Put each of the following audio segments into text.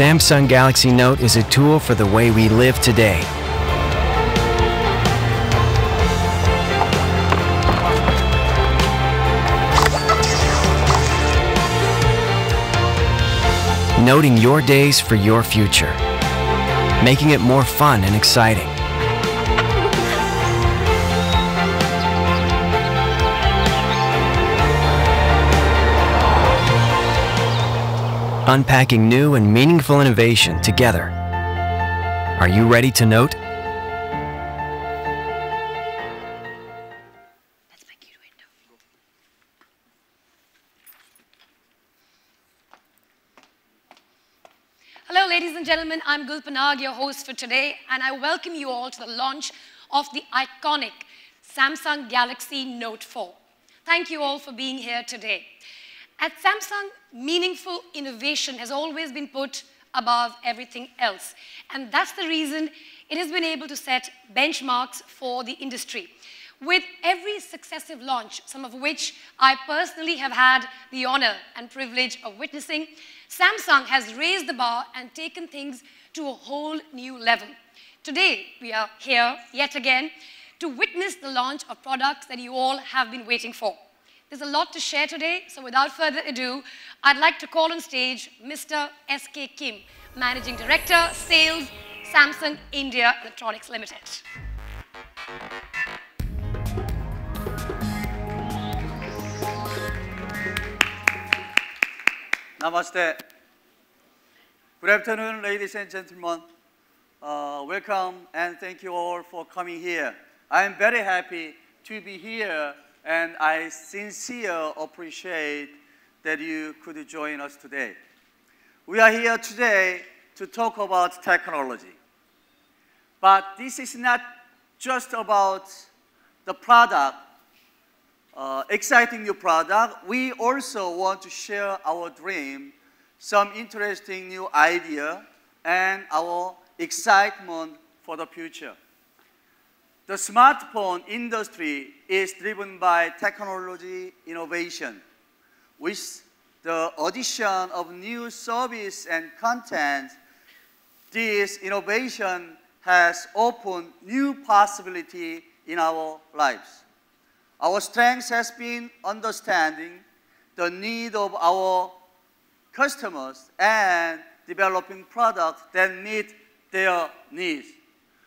Samsung Galaxy Note is a tool for the way we live today. Noting your days for your future, making it more fun and exciting. Unpacking new and meaningful innovation together. Are you ready to note? That's my cute window. Hello, ladies and gentlemen. I'm Gul Panag, your host for today, and I welcome you all to the launch of the iconic Samsung Galaxy Note 4. Thank you all for being here today. At Samsung, meaningful innovation has always been put above everything else. And that's the reason it has been able to set benchmarks for the industry. With every successive launch, some of which I personally have had the honor and privilege of witnessing, Samsung has raised the bar and taken things to a whole new level. Today, we are here yet again to witness the launch of products that you all have been waiting for. There's a lot to share today, so without further ado, I'd like to call on stage Mr. S.K. Kim, Managing Director, Sales, Samsung India Electronics Limited. Namaste. Good afternoon, ladies and gentlemen. Welcome and thank you all for coming here. I am very happy to be here, and I sincerely appreciate that you could join us today. We are here today to talk about technology. But this is not just about the product, exciting new product. We also want to share our dream, some interesting new idea, and our excitement for the future. The smartphone industry is driven by technology innovation. With the addition of new service and content, this innovation has opened new possibility in our lives. Our strength has been understanding the need of our customers and developing products that meet their needs.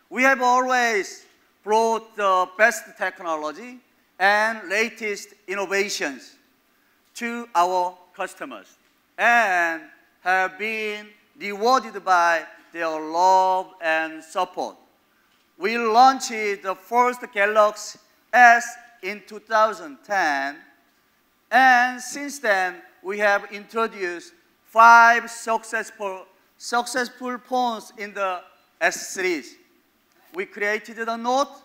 We have always brought the best technology and latest innovations to our customers and have been rewarded by their love and support. We launched the first Galaxy S in 2010, and since then we have introduced 5 successful phones in the S series. We created the Note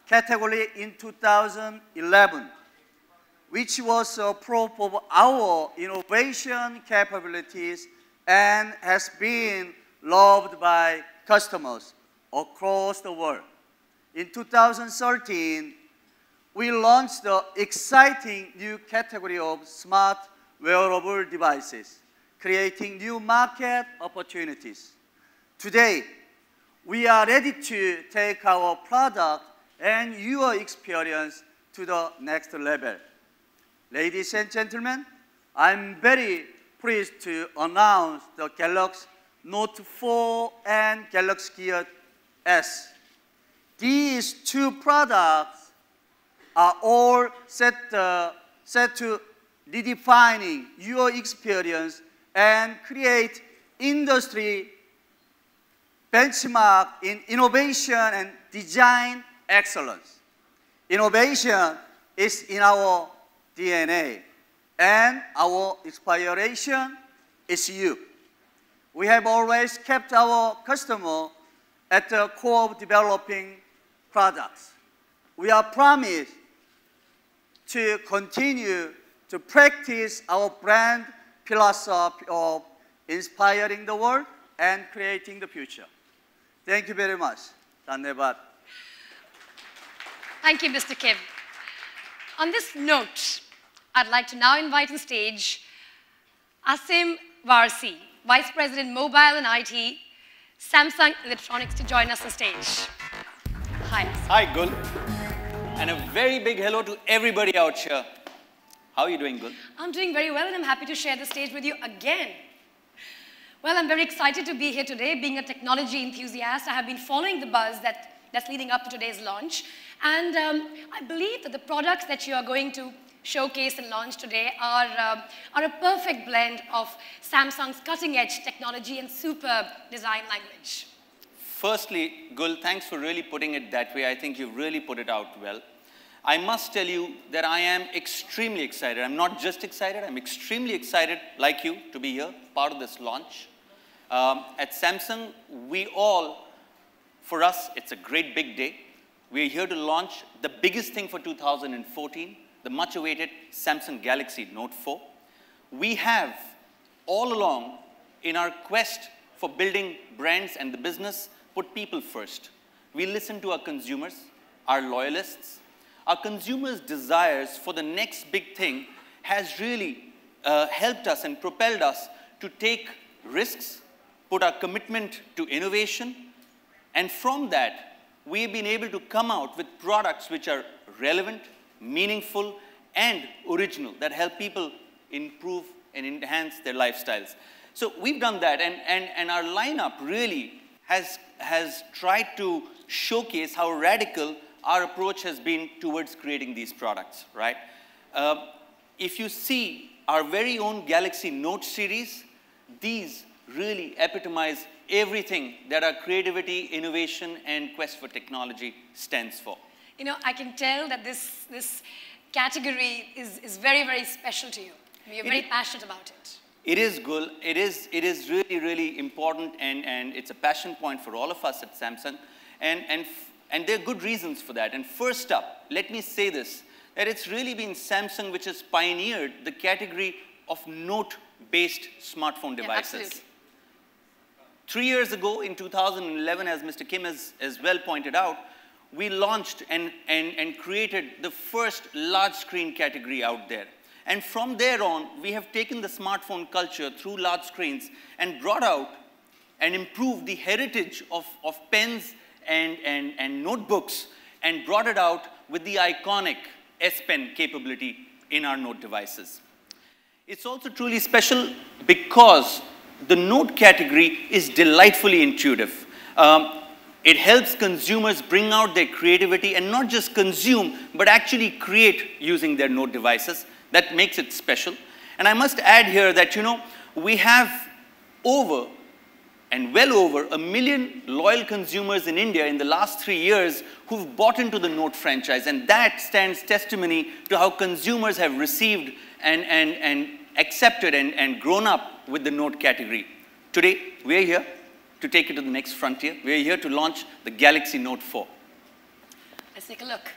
category in 2011, which was a proof of our innovation capabilities and has been loved by customers across the world. In 2013, we launched the exciting new category of smart wearable devices, creating new market opportunities. Today, we are ready to take our product and your experience to the next level. Ladies and gentlemen, I'm very pleased to announce the Galaxy Note 4 and Galaxy Gear S. These 2 products are all set to redefining your experience and create industry benchmark in innovation and design excellence. Innovation is in our DNA, and our inspiration is you. We have always kept our customer at the core of developing products. We are promised to continue to practice our brand philosophy of inspiring the world and creating the future. Thank you very much. Dhanyavad. Thank you, Mr. Kim. On this note, I'd like to now invite on stage Asim Varsi, Vice President Mobile and IT, Samsung Electronics, to join us on stage. Hi, Asim. Hi, Gul. And a very big hello to everybody out here. How are you doing, Gul? I'm doing very well, and I'm happy to share the stage with you again. Well, I'm very excited to be here today. Being a technology enthusiast, I have been following the buzz that's leading up to today's launch. And I believe that the products that you are going to showcase and launch today are a perfect blend of Samsung's cutting-edge technology and superb design language. Firstly, Gul, thanks for really putting it that way. I think you've really put it out well. I must tell you that I am extremely excited. I'm not just excited, I'm extremely excited, like you, to be here, part of this launch. At Samsung, for us, it's a great big day. We're here to launch the biggest thing for 2014, the much-awaited Samsung Galaxy Note 4. We have, all along, in our quest for building brands and the business, put people first. We listen to our consumers, our loyalists. Our consumers' desires for the next big thing has really helped us and propelled us to take risks, put our commitment to innovation, and from that, we've been able to come out with products which are relevant, meaningful, and original, that help people improve and enhance their lifestyles. So we've done that, and our lineup really has tried to showcase how radical our approach has been towards creating these products, right? If you see our very own Galaxy Note series, these really epitomize everything that our creativity, innovation, and quest for technology stands for. You know, I can tell that this category is very, very special to you. You're very passionate about it. It is, Gul. It is really, really important, and it's a passion point for all of us at Samsung. And there are good reasons for that. And first up, let me say this, that it's really been Samsung which has pioneered the category of note-based smartphone devices. Absolutely. 3 years ago, in 2011, as Mr. Kim has well pointed out, we launched and created the first large-screen category out there. And from there on, we have taken the smartphone culture through large screens and brought out and improved the heritage of pens and notebooks, and brought it out with the iconic S Pen capability in our Note devices. It's also truly special because the Note category is delightfully intuitive. It helps consumers bring out their creativity and not just consume, but actually create using their Note devices. That makes it special. And I must add here that, you know, we have well over 1 million loyal consumers in India in the last 3 years who've bought into the Note franchise, and that stands testimony to how consumers have received and accepted and grown up with the Note category. Today, we're here to take it to the next frontier. We're here to launch the Galaxy Note 4. Let's take a look.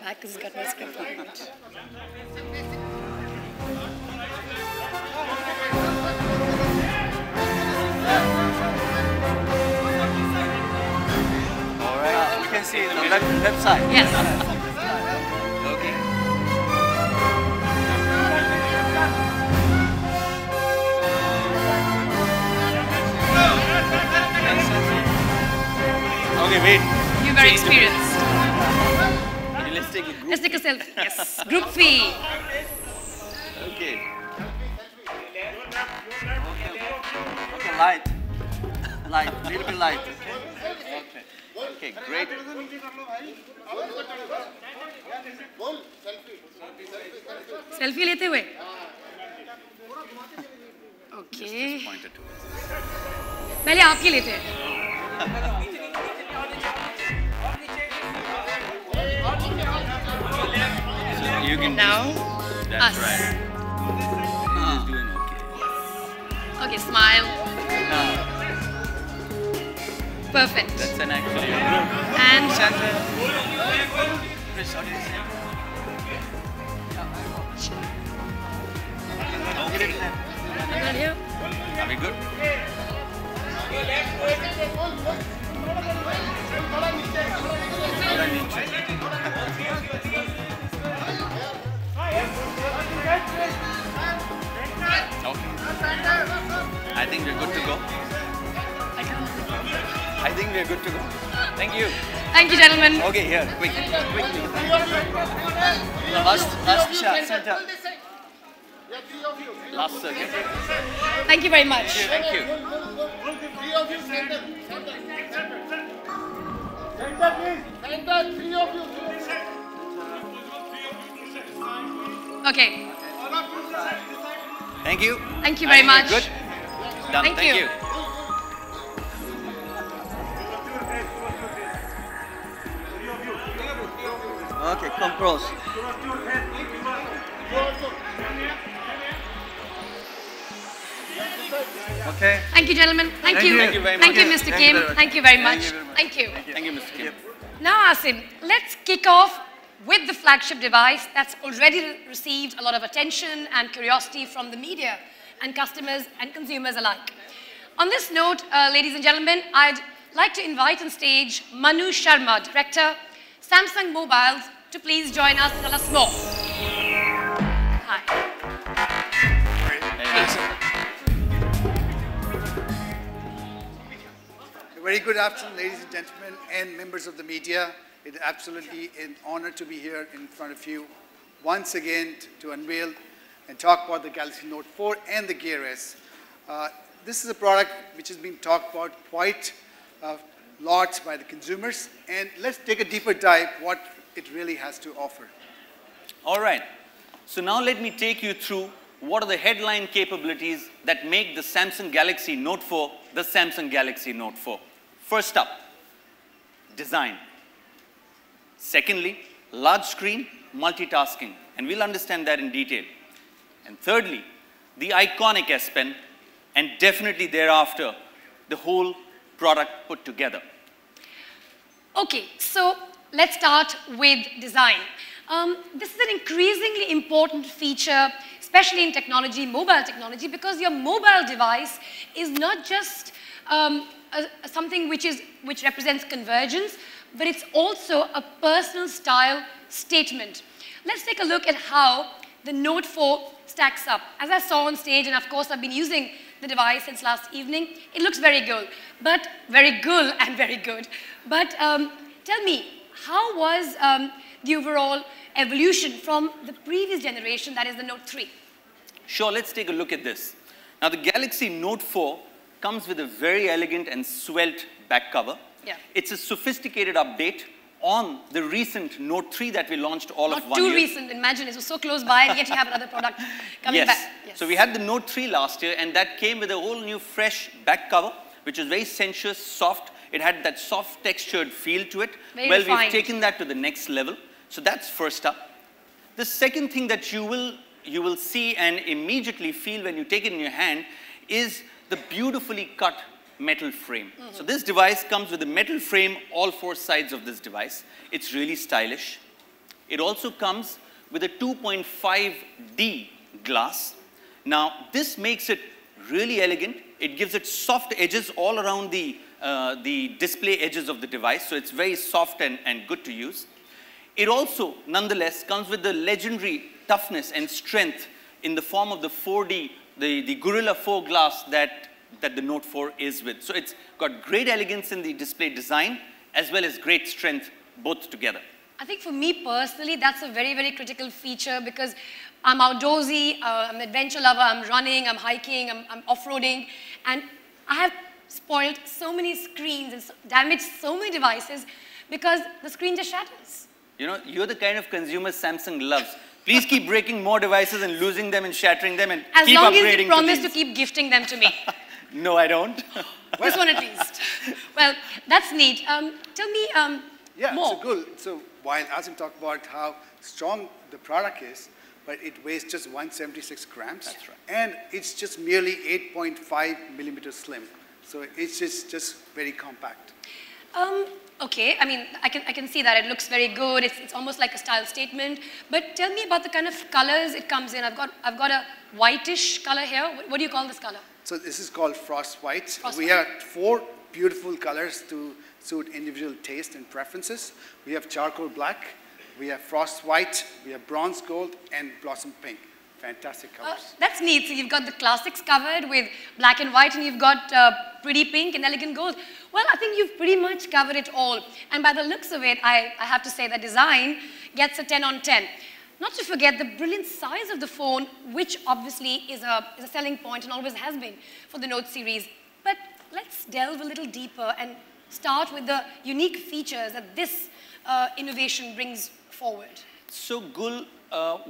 back because it's got no script on it. All right. We can see the left side. Yes. Okay. Okay, wait. You're very experienced. Okay, let's take a group. Let's take a selfie. Yes. Group fee. Okay. Okay, light. Light, a little bit light. Okay. Okay, great. Selfie लेते हुए. Okay. Pointed to. पहले आपकी लेते हैं. You can Now, That's us. right. He's doing okay. Okay, smile. Perfect. That's an actually. And Center. Chris, how do you say? Okay. not here. Are we good? Okay. I think we're good to go. I think we're good to go. Thank you. Thank you, gentlemen. Okay, here, quick. Last shot, center. Last circuit. Thank you very much. Thank you. Okay. Thank you. Thank you very I think much. we're Good. Done. Thank Thank you. you. Okay, come close. Okay. Thank you, gentlemen. Thank you. Thank you very Thank you, much. Mr. Thank you Kim. very much. Thank you very Thank much. you very much. Thank you. Thank you, Mr. Kim. Now, Asim, let's kick off with the flagship device that's already received a lot of attention and curiosity from the media and customers and consumers alike. On this note, ladies and gentlemen, I'd like to invite on stage Manu Sharma, Director, Samsung Mobiles, to please join us and tell us more. Hi. A very good afternoon, ladies and gentlemen, and members of the media. It is absolutely an honor to be here in front of you once again to unveil and talk about the Galaxy Note 4 and the Gear S. This is a product which has been talked about quite a lot by the consumers, and let's take a deeper dive what it really has to offer. All right. So now let me take you through what are the headline capabilities that make the Samsung Galaxy Note 4 the Samsung Galaxy Note 4. First up, design. Secondly, large screen multitasking, and we'll understand that in detail. And thirdly, the iconic S Pen, and definitely thereafter, the whole product put together. Okay, so let's start with design. This is an increasingly important feature, especially in technology, mobile technology, because your mobile device is not just something which represents convergence, but it's also a personal style statement. Let's take a look at how the Note 4 stacks up. As I saw on stage, and of course I've been using the device since last evening, it looks very good, but very good and very good. But tell me, how was the overall evolution from the previous generation, that is the Note 3? Sure, let's take a look at this. Now the Galaxy Note 4 comes with a very elegant and svelte back cover. Yeah. It's a sophisticated update on the recent Note 3 that we launched all of 1 Not year. too recent, imagine, it was so close by, and yet you have another product coming Yes. back. Yes. So we had the Note 3 last year, and that came with a whole new fresh back cover, which is very sensuous, soft. It had that soft textured feel to it. Very well, refined. we've taken that to the next level. So that's first up. The second thing that you will see and immediately feel when you take it in your hand is the beautifully cut metal frame. So this device comes with a metal frame, all 4 sides of this device. It's really stylish. It also comes with a 2.5D glass. Now, this makes it really elegant. It gives it soft edges all around the display edges of the device, so it's very soft and good to use. It also, nonetheless, comes with the legendary toughness and strength in the form of the 4D, the Gorilla 4 glass that the Note 4 is with. So it's got great elegance in the display design, as well as great strength, both together. I think for me personally, that's a very, very critical feature because I'm outdoorsy, I'm an adventure lover, I'm running, I'm hiking, I'm off-roading, and I have spoiled so many screens and damaged so many devices because the screen just shatters. You know, you're the kind of consumer Samsung loves. Please keep breaking more devices and losing them and shattering them and keep upgrading. As long as you promise to keep gifting them to me. No, I don't. This one at least. Well, that's neat. Tell me more. So cool. So while Asim talked about how strong the product is, but it weighs just 176 grams. That's right. And it's just merely 8.5 millimeters slim. So it's just very compact. Okay, I mean, I can see that. It looks very good. It's almost like a style statement. But tell me about the kind of colors it comes in. I've got a whitish color here. What do you call this color? So this is called Frost White. Frost We White. have 4 beautiful colors to suit individual taste and preferences. We have charcoal black, we have frost white, we have bronze gold, and blossom pink. Fantastic colors. That's neat. So you've got the classics covered with black and white, and you've got pretty pink and elegant gold. Well, I think you've pretty much covered it all. And by the looks of it, I have to say that design gets a 10 on 10. Not to forget the brilliant size of the phone, which obviously is a selling point and always has been for the Note series. But let's delve a little deeper and start with the unique features that this innovation brings forward. So Gul,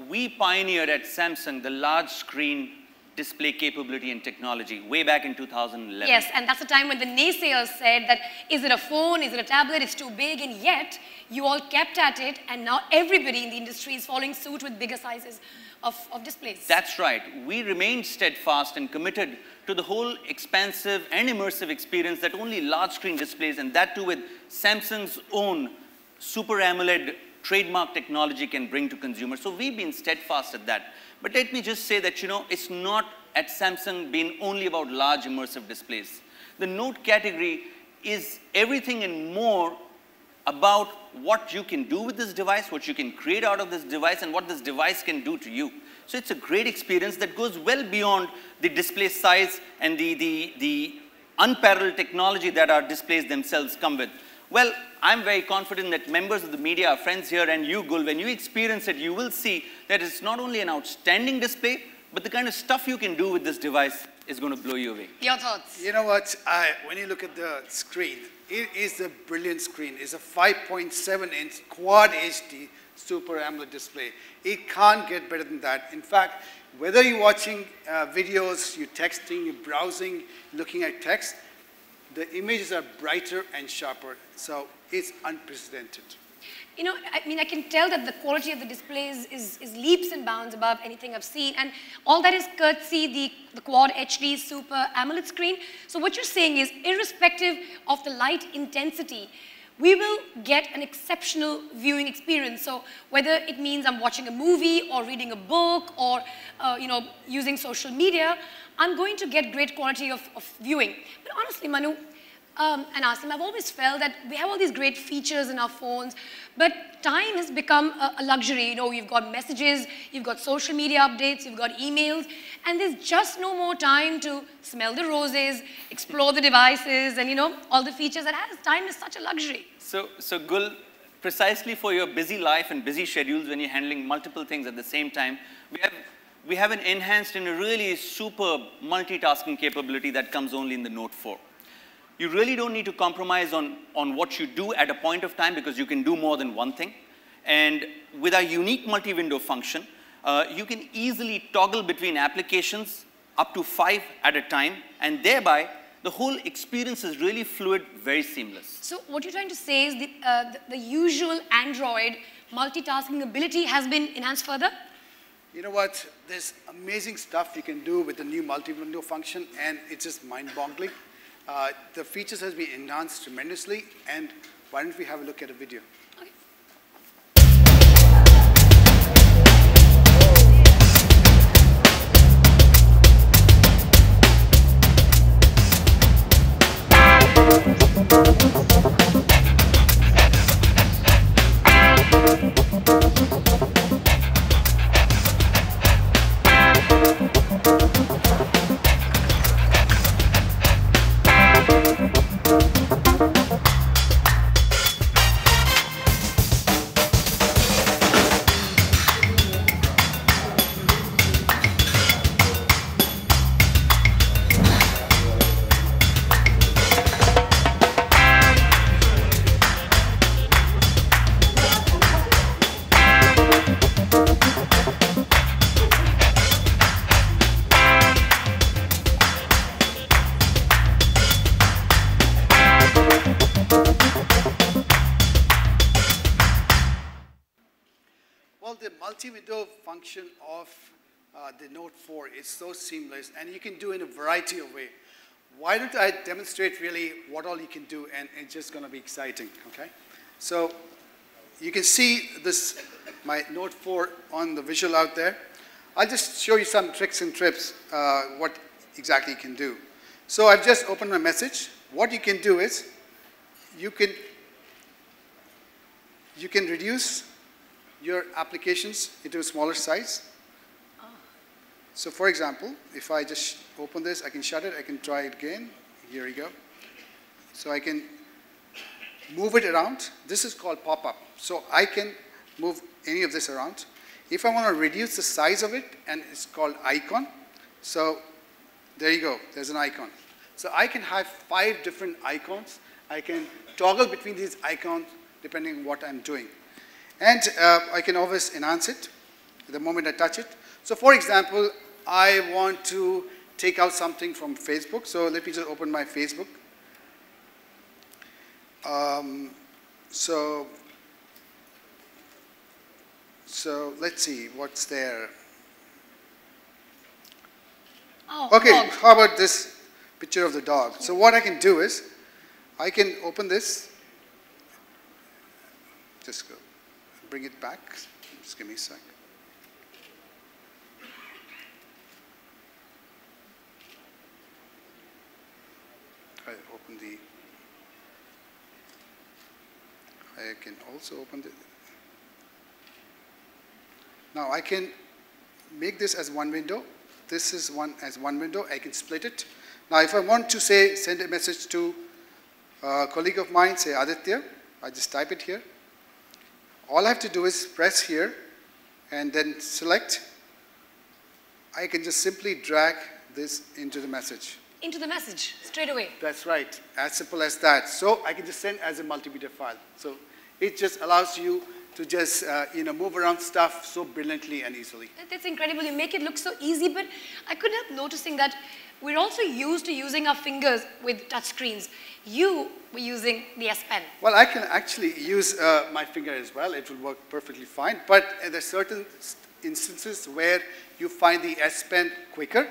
we pioneered at Samsung the large screen display capability and technology way back in 2011. Yes, and that's the time when the naysayers said that, is it a phone, is it a tablet, it's too big, and yet you all kept at it, and now everybody in the industry is following suit with bigger sizes of displays. That's right. We remained steadfast and committed to the whole expansive and immersive experience that only large screen displays, and that too with Samsung's own Super AMOLED trademark technology can bring to consumers. So we've been steadfast at that. But let me just say that, you know, it's not at Samsung been only about large immersive displays. The Note category is everything and more about what you can do with this device, what you can create out of this device, and what this device can do to you. So it's a great experience that goes well beyond the display size and the unparalleled technology that our displays themselves come with. Well, I'm very confident that members of the media, our friends here, and you, Gul, when you experience it, you will see that it's not only an outstanding display, but the kind of stuff you can do with this device is going to blow you away. Your thoughts? You know what? When you look at the screen, it is a brilliant screen. It's a 5.7-inch Quad HD Super AMOLED display. It can't get better than that. In fact, whether you're watching videos, you're texting, you're browsing, looking at text, the images are brighter and sharper. So it's unprecedented. You know, I mean, I can tell that the quality of the displays is leaps and bounds above anything I've seen. And all that is courtesy the Quad HD Super AMOLED screen. So what you're saying is, irrespective of the light intensity, we will get an exceptional viewing experience. So whether it means I'm watching a movie or reading a book or, you know, using social media, I'm going to get great quality of viewing. But honestly, Manu, and Asim, I've always felt that we have all these great features in our phones, but time has become a luxury. You know, you've got messages, you've got social media updates, you've got emails, and there's just no more time to smell the roses, explore the devices, and, you know, all the features that has. Time is such a luxury. So Gul, precisely for your busy life and busy schedules when you're handling multiple things at the same time, we have an enhanced and a really superb multitasking capability that comes only in the Note 4. You really don't need to compromise on what you do at a point of time because you can do more than one thing. And with our unique multi-window function, you can easily toggle between applications up to 5 at a time, and thereby the whole experience is really fluid, very seamless. So what you're trying to say is the usual Android multitasking ability has been enhanced further? You know what? There's amazing stuff you can do with the new multi-window function, and it's just mind-boggling. The features has been enhanced tremendously, and why don't we have a look at a video? Okay. window function of the Note 4 is so seamless, and you can do in a variety of ways. Why don't I demonstrate really what all you can do, and it's just going to be exciting, okay? So you can see this, my Note 4 on the visual out there. I'll just show you some tricks and tips, what exactly you can do. So I've just opened my message. What you can do is, you can reduce your applications into a smaller size. So for example, if I just open this, I can shut it, I can try it again. Here we go. So I can move it around. This is called pop-up. So I can move any of this around. If I want to reduce the size of it, and it's called icon. So there you go, there's an icon. So I can have 5 different icons. I can toggle between these icons depending on what I'm doing. And I can always enhance it the moment I touch it. So for example, I want to take out something from Facebook. So let me just open my Facebook. So let's see what's there. Oh, okay, dog. How about this picture of the dog? So what I can do is, I can open this. Just go, bring it back. Just give me a sec. I open the. I can also open the. Now I can make this as one window. This is as one window. I can split it. Now if I want to say send a message to a colleague of mine, say Aditya, I just type it here. All I have to do is press here and then select. I can just simply drag this into the message. Into the message, straight away. That's right, as simple as that. So I can just send as a multimedia file. So it just allows you to just move around stuff so brilliantly and easily. That's incredible. You make it look so easy, but I couldn't help noticing that we're also used to using our fingers with touch screens. You were using the S Pen. Well, I can actually use my finger as well. It will work perfectly fine. But there are certain instances where you find the S Pen quicker,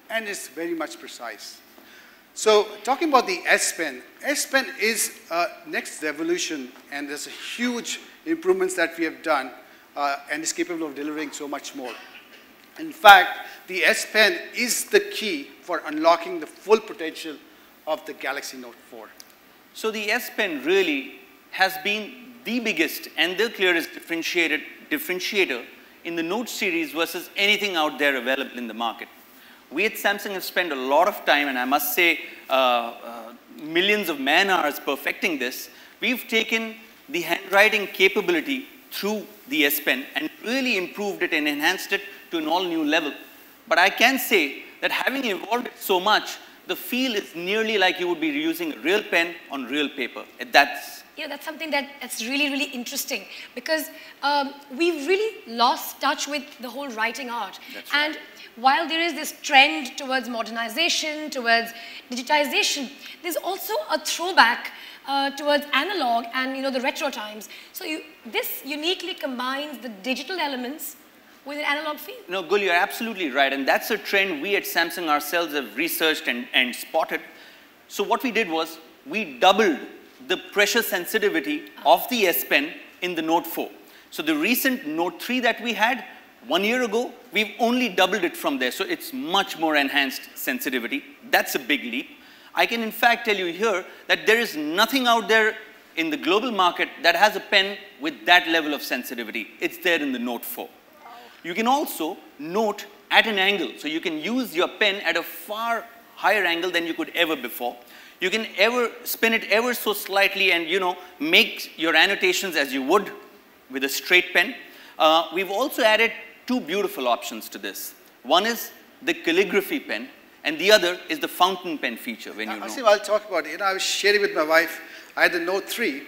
and it's very much precise. So talking about the S Pen is next revolution, and there's a huge improvements that we have done, and is capable of delivering so much more. In fact, the S Pen is the key for unlocking the full potential of the Galaxy Note 4. So the S Pen really has been the biggest and the clearest differentiator in the Note series versus anything out there available in the market. We at Samsung have spent a lot of time, and I must say millions of man-hours perfecting this. We've taken the handwriting capability through the S Pen and really improved it and enhanced it to an all-new level. But I can say that having evolved it so much, the feel is nearly like you would be using a real pen on real paper. That's something that's really, really interesting, because we've really lost touch with the whole writing art. That's right. And while there is this trend towards modernization, towards digitization, there's also a throwback towards analog and the retro times. So this uniquely combines the digital elements with an analog feel. No, Gul, you're absolutely right. And that's a trend we at Samsung ourselves have researched and spotted. So what we did was, we doubled the pressure sensitivity of the S Pen in the Note 4. So the recent Note 3 that we had 1 year ago, we've only doubled it from there. So it's much more enhanced sensitivity. That's a big leap. I can in fact tell you here that there is nothing out there in the global market that has a pen with that level of sensitivity. It's there in the Note 4. You can also note at an angle. So you can use your pen at a far higher angle than you could ever before. You can spin it ever so slightly and make your annotations as you would with a straight pen. We've also added 2 beautiful options to this. One is the calligraphy pen, and the other is the fountain pen feature. I'll talk about it. I was sharing with my wife. I had the Note 3,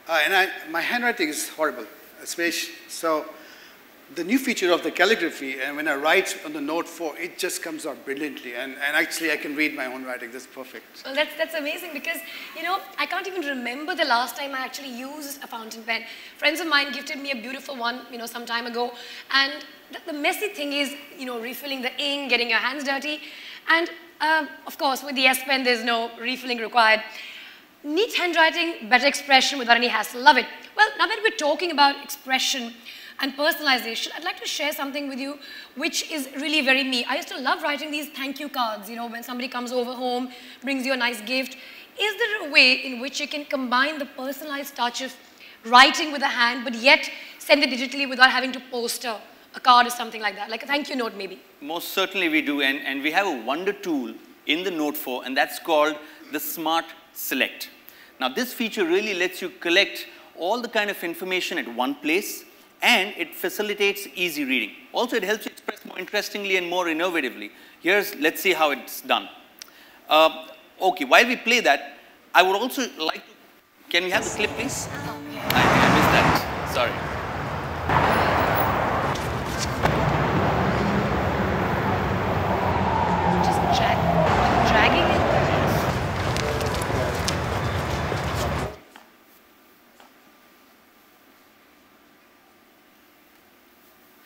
and my handwriting is horrible. So the new feature of the calligraphy, and when I write on the Note 4, it just comes out brilliantly. And actually, I can read my own writing. That's perfect. Well, that's amazing because, you know, I can't even remember the last time I actually used a fountain pen. Friends of mine gifted me a beautiful one, you know, some time ago. And the messy thing is, you know, refilling the ink, getting your hands dirty. And, of course, with the S Pen, there's no refilling required. Neat handwriting, better expression without any hassle. Love it. Well, now that we're talking about expression and personalization, I'd like to share something with you which is really very me. I used to love writing these thank you cards, you know, when somebody comes over home, brings you a nice gift. Is there a way in which you can combine the personalized touch of writing with a hand, but yet send it digitally without having to post a card or something like that, like a thank you note maybe? Most certainly we do, and we have a wonder tool in the Note 4, and that's called the Smart Select. Now, this feature really lets you collect all the kind of information at one place, and it facilitates easy reading. Also, it helps you express more interestingly and more innovatively. Let's see how it's done. Okay, while we play that, I would also like to, can we have the clip, please? Oh, yeah. I think I missed that, sorry. Just dragging it.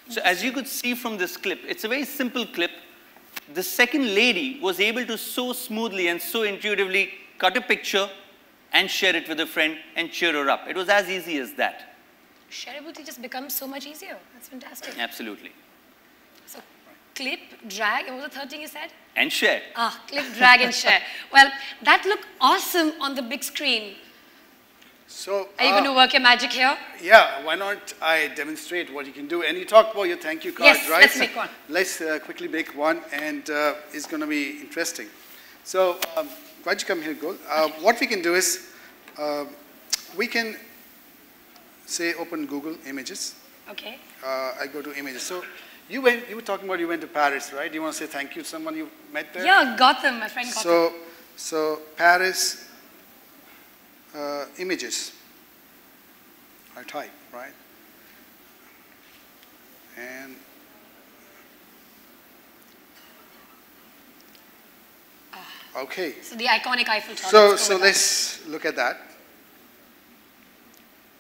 So as you could see from this clip, it's a very simple clip. The second lady was able to so smoothly and so intuitively cut a picture and share it with a friend and cheer her up. It was as easy as that. Shareability just becomes so much easier. That's fantastic. Absolutely. So clip, drag, and what was the third thing you said? And share. Ah, clip, drag, and share. Well, that looked awesome on the big screen. So, Are you going to work your magic here? yeah, why not I demonstrate what you can do? And you talk about your thank you cards, Yes, right? let's make one. Let's quickly make one, and it's going to be interesting. So, why don't you come here, Gul? What we can do is, we can say open Google Images. Okay. I go to Images. So, you were talking about you went to Paris, right? You want to say thank you to someone you met there? Yeah, Gotham, my friend Gotham. So Paris images. I type, right? And okay. So the iconic Eiffel Tower. So let's look at that.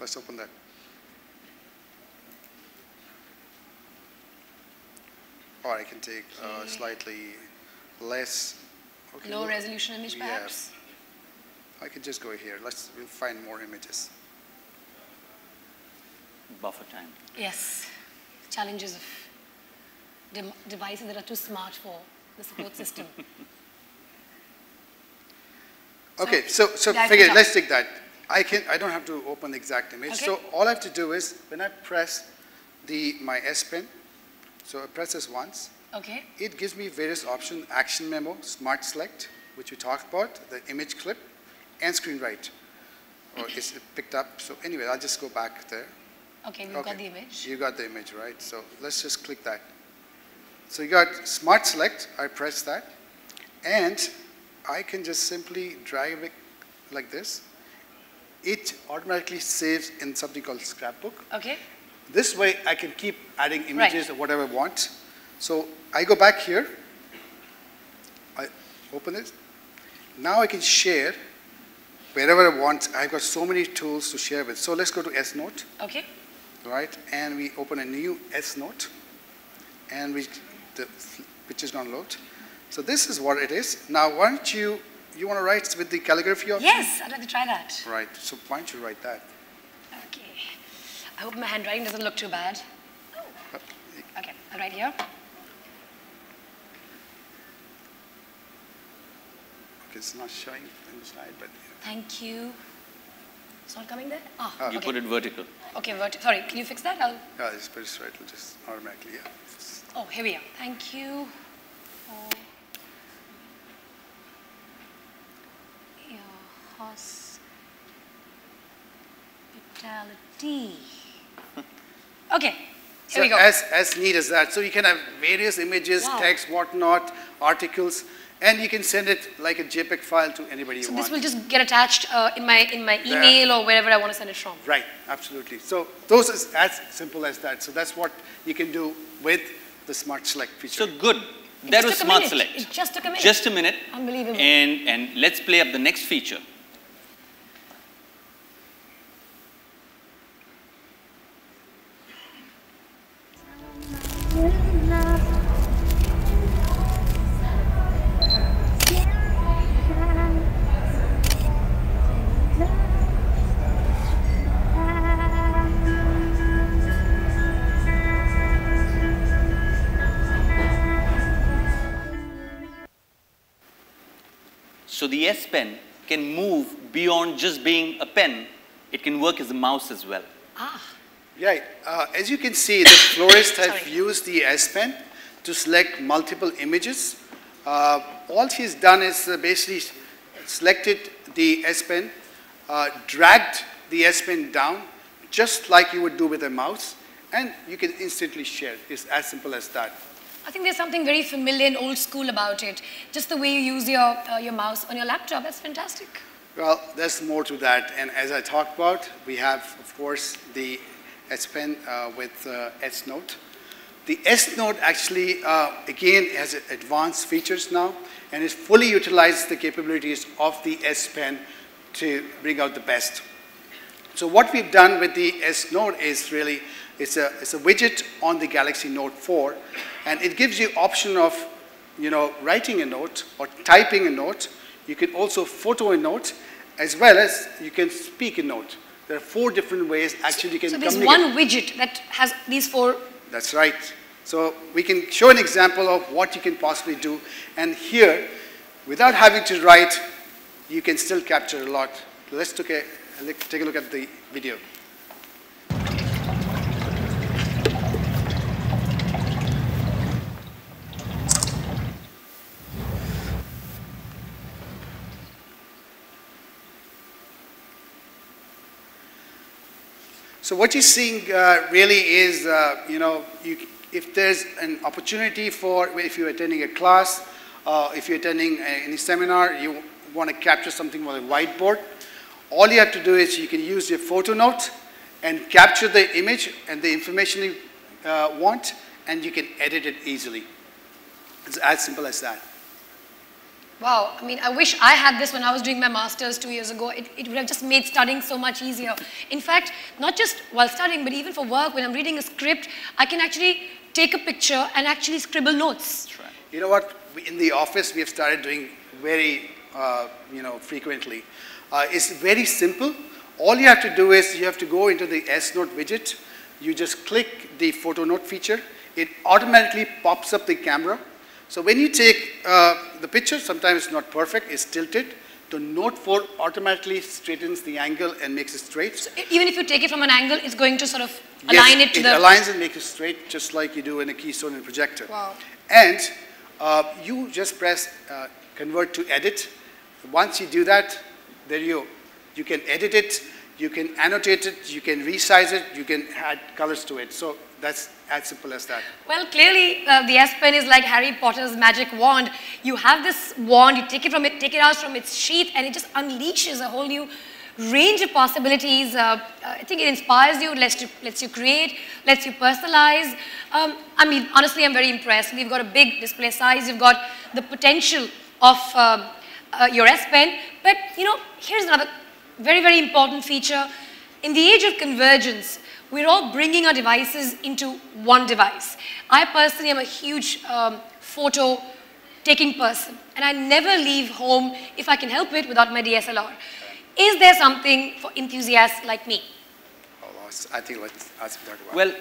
Let's open that. Or I can take slightly less. Okay, Low resolution image, yeah. perhaps? I can just go here. We'll find more images. Buffer time. Yes. Challenges of devices that are too smart for the support system. Okay, so the figure, Eiffel let's take that. I don't have to open the exact image. Okay. So all I have to do is, when I press my S Pen, so I press this once, Okay. it gives me various options: action memo, smart select, which we talked about, the image clip, and screen write. Or is it picked up? So anyway, I'll just go back there. Okay, we've got the image. You got the image, right? So let's just click that. So you got smart select, I press that, and I can just simply drag it like this. It automatically saves in something called Scrapbook. Okay. This way I can keep adding images or whatever I want. So I go back here, I open it. Now I can share wherever I want. I've got so many tools to share with. So let's go to S Note. Okay. Right, and we open a new S Note, and the picture is going to load. So this is what it is. Now, why don't you want to write with the calligraphy option? Yes, I'd like to try that. Right, so why don't you write that? Okay. I hope my handwriting doesn't look too bad. Okay, I'll write here. Okay, it's not showing in the slide, but Thank you. It's not coming there? Ah, You okay. put it vertical. Okay, sorry, can you fix that? yeah, it's pretty straight. It'll just automatically, yeah. Oh, here we are. Thank you for your hospitality. Okay, here So we go. as neat as that. So you can have various images, Wow. text, whatnot, articles, And you can send it like a JPEG file to anybody you So want. this will just get attached in my email or wherever I want to send it from. Right, absolutely. So those is as simple as that. So that's what you can do with the Smart Select feature. So good. That was Smart Select. It just took a minute. Just a minute. Unbelievable. And let's play up the next feature. So the S Pen can move beyond just being a pen. It can work as a mouse as well. Ah. Yeah, as you can see, the florists have Sorry. used the S Pen to select multiple images. All she's done is basically selected the S Pen, dragged the S Pen down, just like you would do with a mouse, and you can instantly share. It's as simple as that. I think there's something very familiar and old school about it. Just the way you use your mouse on your laptop, that's fantastic. Well, there's more to that, and as I talked about, we have, of course, the S Pen with S Note. The S Note actually, again, has advanced features now, and it fully utilizes the capabilities of the S Pen to bring out the best. So what we've done with the S Note is really, it's a widget on the Galaxy Note 4, and it gives you option of, writing a note or typing a note. You can also photo a note, as well as you can speak a note. There are 4 different ways actually you can So there's communicate. one widget that has these 4. That's right. So we can show an example of what you can possibly do. And here, without having to write, you can still capture a lot. Let's take a look at the video. So what you're seeing really is, if there's an opportunity if you're attending a class, if you're attending any seminar, you want to capture something on a whiteboard, all you have to do is you can use your photo note and capture the image and the information you want, and you can edit it easily. It's as simple as that. Wow, I mean, I wish I had this when I was doing my master's 2 years ago. It would have just made studying so much easier. In fact, not just while studying, but even for work, when I'm reading a script, I can actually take a picture and actually scribble notes. That's right. You know what? In the office, we have started doing very, frequently. It's very simple. All you have to do is you have to go into the S Note widget. You just click the photo note feature. It automatically pops up the camera. So when you take the picture, sometimes it's not perfect, it's tilted. The Note 4 automatically straightens the angle and makes it straight. So even if you take it from an angle, it's going to sort of align it to the... It aligns and makes it straight, just like you do in a Keystone and projector. Wow. And you just press convert to edit. Once you do that, there you can edit it, you can annotate it, you can resize it, you can add colors to it. So that's as simple as that. Well, clearly, the S Pen is like Harry Potter's magic wand. You have this wand, you take it out from its sheath, and it just unleashes a whole new range of possibilities. I think it inspires you, lets you create, lets you personalize. I mean, honestly, I'm very impressed. We've got a big display size. You've got the potential of your S Pen. But, here's another very, very important feature. In the age of convergence, we're all bringing our devices into one device. I personally am a huge photo-taking person, and I never leave home, if I can help it, without my DSLR. Is there something for enthusiasts like me? Oh, I think let's ask Dr. Wang. Well,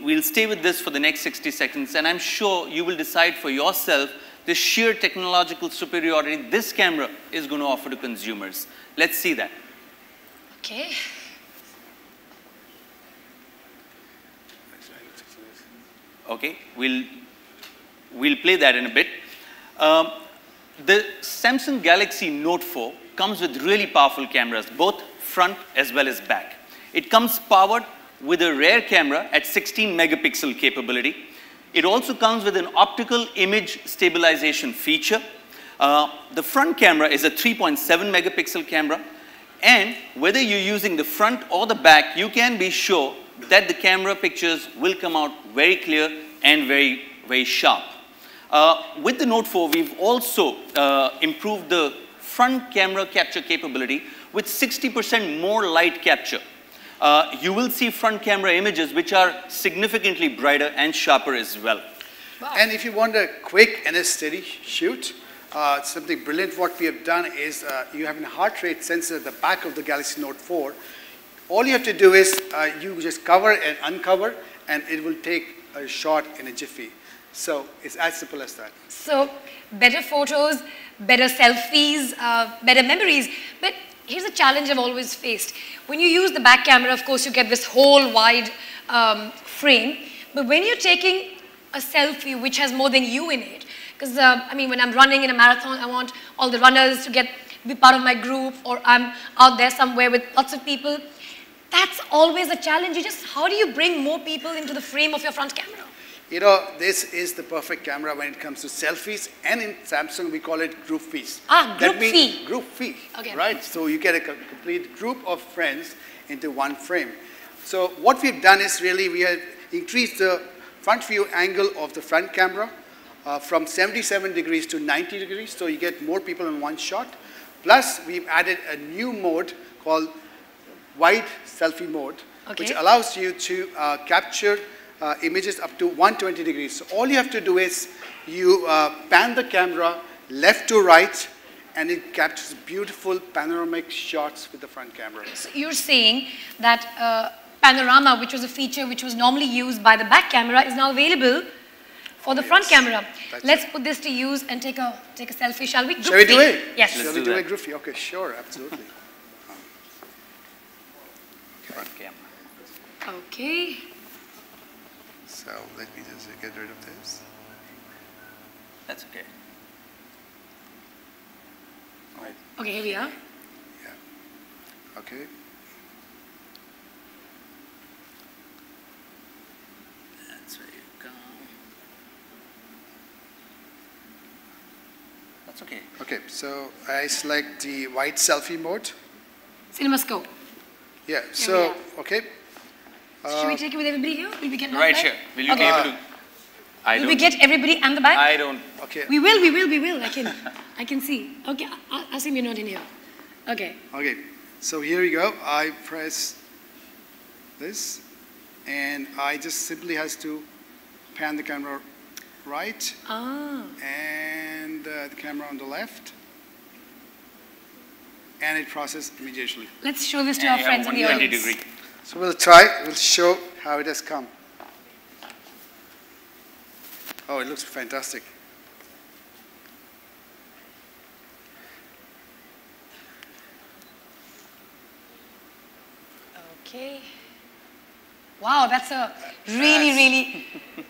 we'll stay with this for the next 60 seconds, and I'm sure you will decide for yourself the sheer technological superiority this camera is going to offer to consumers. Let's see that. Okay. Okay, we'll play that in a bit. The Samsung Galaxy Note 4 comes with really powerful cameras, both front as well as back. It comes powered with a rear camera at 16 megapixel capability. It also comes with an optical image stabilization feature. The front camera is a 3.7 megapixel camera, and whether you're using the front or the back, you can be sure that the camera pictures will come out very clear and very, very sharp. With the Note 4, we've also improved the front camera capture capability with 60% more light capture. You will see front camera images which are significantly brighter and sharper as well. Wow. And if you want a quick and a steady shoot, something brilliant what we have done is you have a heart rate sensor at the back of the Galaxy Note 4. All you have to do is you just cover and uncover, and it will take a shot in a jiffy. So it's as simple as that. So better photos, better selfies, better memories. But here's a challenge I've always faced. When you use the back camera, of course, you get this whole wide frame. But when you're taking a selfie which has more than you in it, because I mean, when I'm running in a marathon, I want all the runners to be part of my group, or I'm out there somewhere with lots of people. That's always a challenge. How do you bring more people into the frame of your front camera? You know, this is the perfect camera when it comes to selfies, and in Samsung we call it group fees. Group fee. Group fee, okay. Right? So you get a complete group of friends into one frame. So what we've done is really we have increased the front view angle of the front camera from 77 degrees to 90 degrees, so you get more people in one shot. Plus, we've added a new mode called wide selfie mode, okay, which allows you to capture images up to 120 degrees. So all you have to do is you pan the camera left to right, and it captures beautiful panoramic shots with the front camera. So you're saying that panorama, which was a feature which was normally used by the back camera, is now available for the front camera. Let's put this to use and take a selfie, shall we? Shall we do it? Yes. Shall we do a group fee? Okay, sure, absolutely. Front camera. Okay. So let me just get rid of this. That's okay. Right. Okay, here we are. Yeah. Okay. That's where you go. That's okay. Okay, so I select the wide selfie mode. CinemaScope. Yeah, so, okay. Should we take it with everybody here? Will we get Right back? here. Will you Okay. be able to? Will we get everybody and the back? I don't. Okay. We will. I can see. Okay, I assume you're not in here. Okay. Okay, so here you go. I press this, and I just simply has to pan the camera right, and the camera on the left, and it processes immediately. Let's show this to our friends in the 120 audience. degree. So we'll show how it has come. Oh, it looks fantastic. Okay. Wow, that's a really,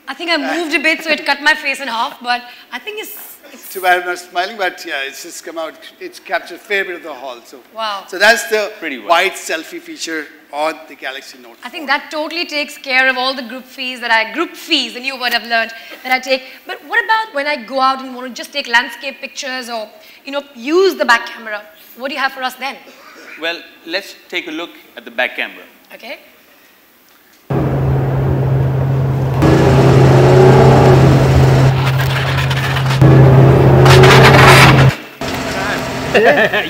I think I moved a bit, so it cut my face in half, but I think it's Too bad I'm not smiling, but yeah, it's just come out. It's captured a fair bit of the hall. So, wow. So that's the Pretty well. wide selfie feature on the Galaxy Note 4. I think that totally takes care of all the group fees, the new word I've learned, that I take. But what about when I go out and want to just take landscape pictures or, use the back camera? What do you have for us then? Well, let's take a look at the back camera. Okay.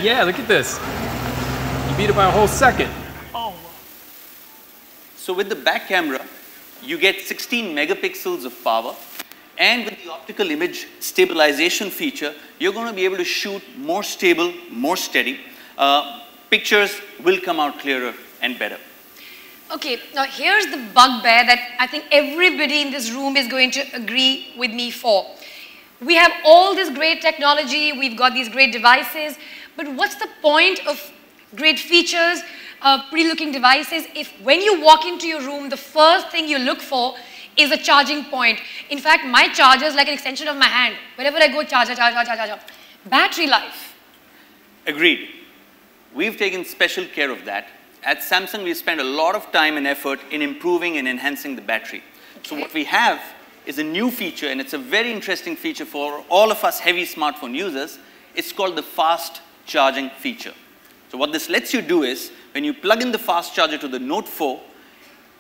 Yeah, look at this. You beat it by a whole second. So with the back camera, you get 16 megapixels of power, and with the optical image stabilization feature, you're going to be able to shoot more stable, more steady. Pictures will come out clearer and better. Okay, now here's the bugbear that I think everybody in this room is going to agree with me for. We have all this great technology, we've got these great devices, but what's the point of great features, pretty looking devices, if when you walk into your room, the first thing you look for is a charging point. In fact, my charger is like an extension of my hand. Wherever I go, charger. Battery life. Agreed. We've taken special care of that. At Samsung, we spend a lot of time and effort in improving and enhancing the battery. So what we have is a new feature, and it's a very interesting feature for all of us heavy smartphone users. It's called the fast charging feature. So what this lets you do is, when you plug in the fast charger to the Note 4,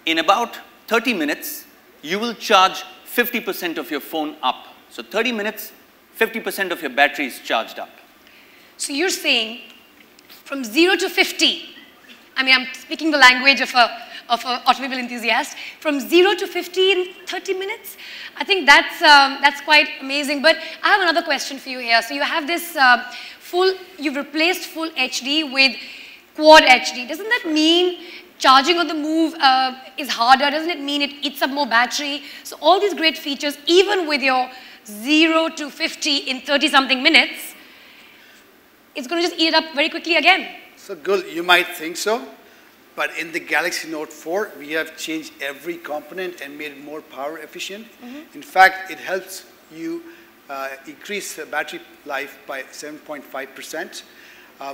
in about 30 minutes, you will charge 50% of your phone up. So 30 minutes, 50% of your battery is charged up. So you're saying from 0 to 50, I mean, I'm speaking the language of an automobile enthusiast, from 0 to 50 in 30 minutes? I think that's quite amazing. But I have another question for you here. So you have this you've replaced full HD with quad HD. Doesn't that mean charging on the move is harder? Doesn't it mean it eats up more battery? So all these great features, even with your 0 to 50 in 30-something minutes, it's going to just eat it up very quickly again. So Gul, you might think so, but in the Galaxy Note 4, we have changed every component and made it more power efficient. In fact, it helps you increase the battery life by 7.5%.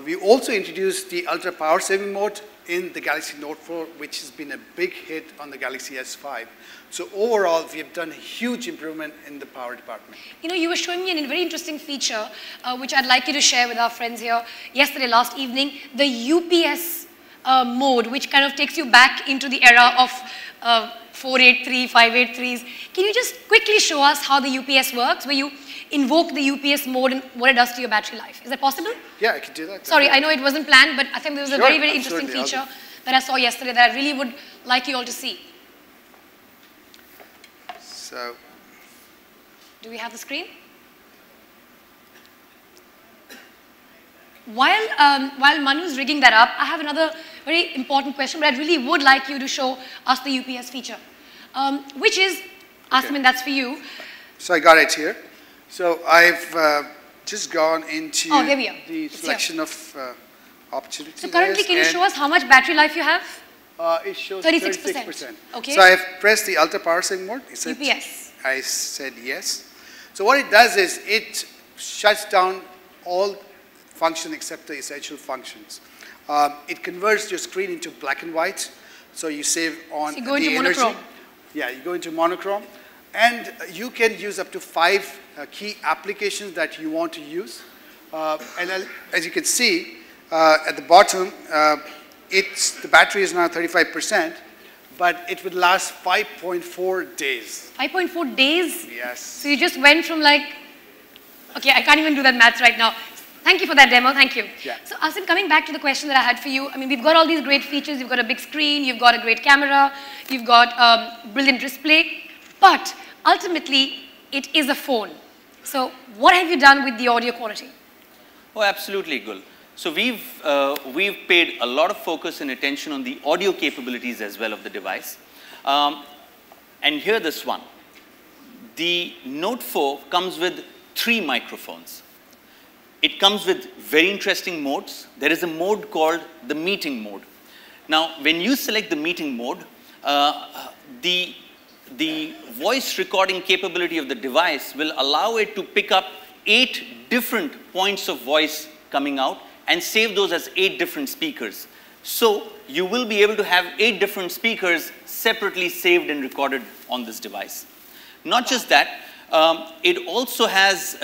We also introduced the ultra power saving mode in the Galaxy Note 4, which has been a big hit on the Galaxy S5. So overall, we have done a huge improvement in the power department. You know, you were showing me a very interesting feature, which I'd like you to share with our friends here last evening, the UPS mode, which kind of takes you back into the era of 483, 583s. Can you just quickly show us how the UPS works, where you invoke the UPS mode and what it does to your battery life? Is that possible? Yeah, I can do that. Sorry, I know it wasn't planned, but I think there was a very, very interesting absolutely. feature that I saw yesterday that I really would like you all to see. So, do we have the screen? While Manu's rigging that up, I have another very important question, but I really would like you to show us the UPS feature, which is, Asmin, that's for you. So I got it here. So I've just gone into the selection of opportunities. So currently, can you show us how much battery life you have? It shows 36%. Okay. So I've pressed the ultra power saving mode. It said, UPS. I said yes. So what it does is it shuts down all functions except the essential functions. It converts your screen into black and white, so you save on so you go the into energy. monochrome. Yeah, you go into monochrome, and you can use up to 5 key applications that you want to use. And as you can see at the bottom, the battery is now 35%, but it would last 5.4 days. 5.4 days? Yes. So you just went from like, okay, I can't even do that maths right now. Thank you for that demo, thank you. Yeah. So Asim, coming back to the question that I had for you, I mean, we've got all these great features, you've got a big screen, you've got a great camera, you've got brilliant display, but ultimately, it is a phone. So what have you done with the audio quality? Oh, absolutely, Gul. So we've paid a lot of focus and attention on the audio capabilities as well of the device. And here this one. The Note 4 comes with 3 microphones. It comes with very interesting modes. There is a mode called the meeting mode. Now, when you select the meeting mode, the voice recording capability of the device will allow it to pick up 8 different points of voice coming out and save those as 8 different speakers. So you will be able to have 8 different speakers separately saved and recorded on this device. Not just that, it also has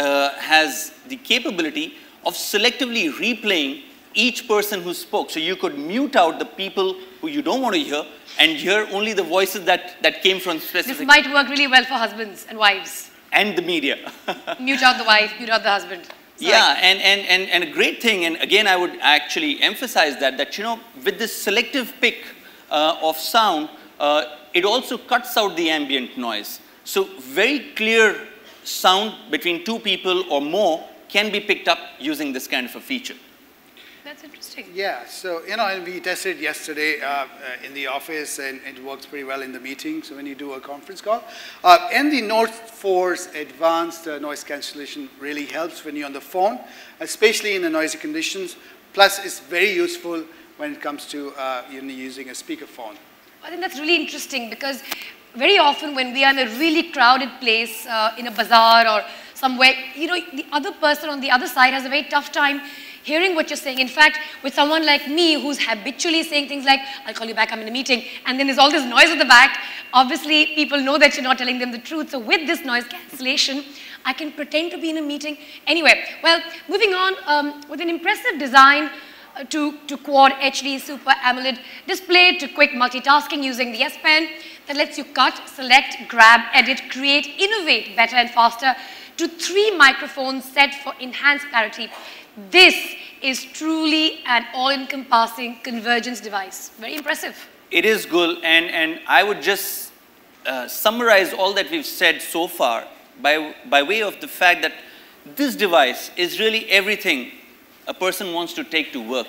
the capability of selectively replaying each person who spoke. So you could mute out the people who you don't want to hear and hear only the voices that came from specific... This might work really well for husbands and wives. And the media. Mute out the wife, mute out the husband. Sorry. Yeah, and a great thing, and again I would actually emphasize that you know, with this selective pick of sound, it also cuts out the ambient noise. So very clear sound between 2 people or more can be picked up using this kind of a feature. That's interesting. Yeah, so, you know, and we tested yesterday in the office, and it works pretty well in the meeting, so when you do a conference call. And the Note 4's advanced noise cancellation really helps when you're on the phone, especially in the noisy conditions. Plus, it's very useful when it comes to using a speakerphone. I think that's really interesting because very often when we are in a really crowded place, in a bazaar or somewhere, you know, the other person on the other side has a very tough time hearing what you're saying. In fact, with someone like me who's habitually saying things like, I'll call you back, I'm in a meeting, and then there's all this noise at the back, obviously people know that you're not telling them the truth. So with this noise cancellation, I can pretend to be in a meeting. Anyway, well, moving on, with an impressive design to Quad HD Super AMOLED display, to quick multitasking using the S Pen that lets you cut, select, grab, edit, create, innovate better and faster, to 3 microphones set for enhanced clarity. This is truly an all-encompassing convergence device. Very impressive. It is, Gul, and I would just summarize all that we've said so far by way of the fact that this device is really everything a person wants to take to work.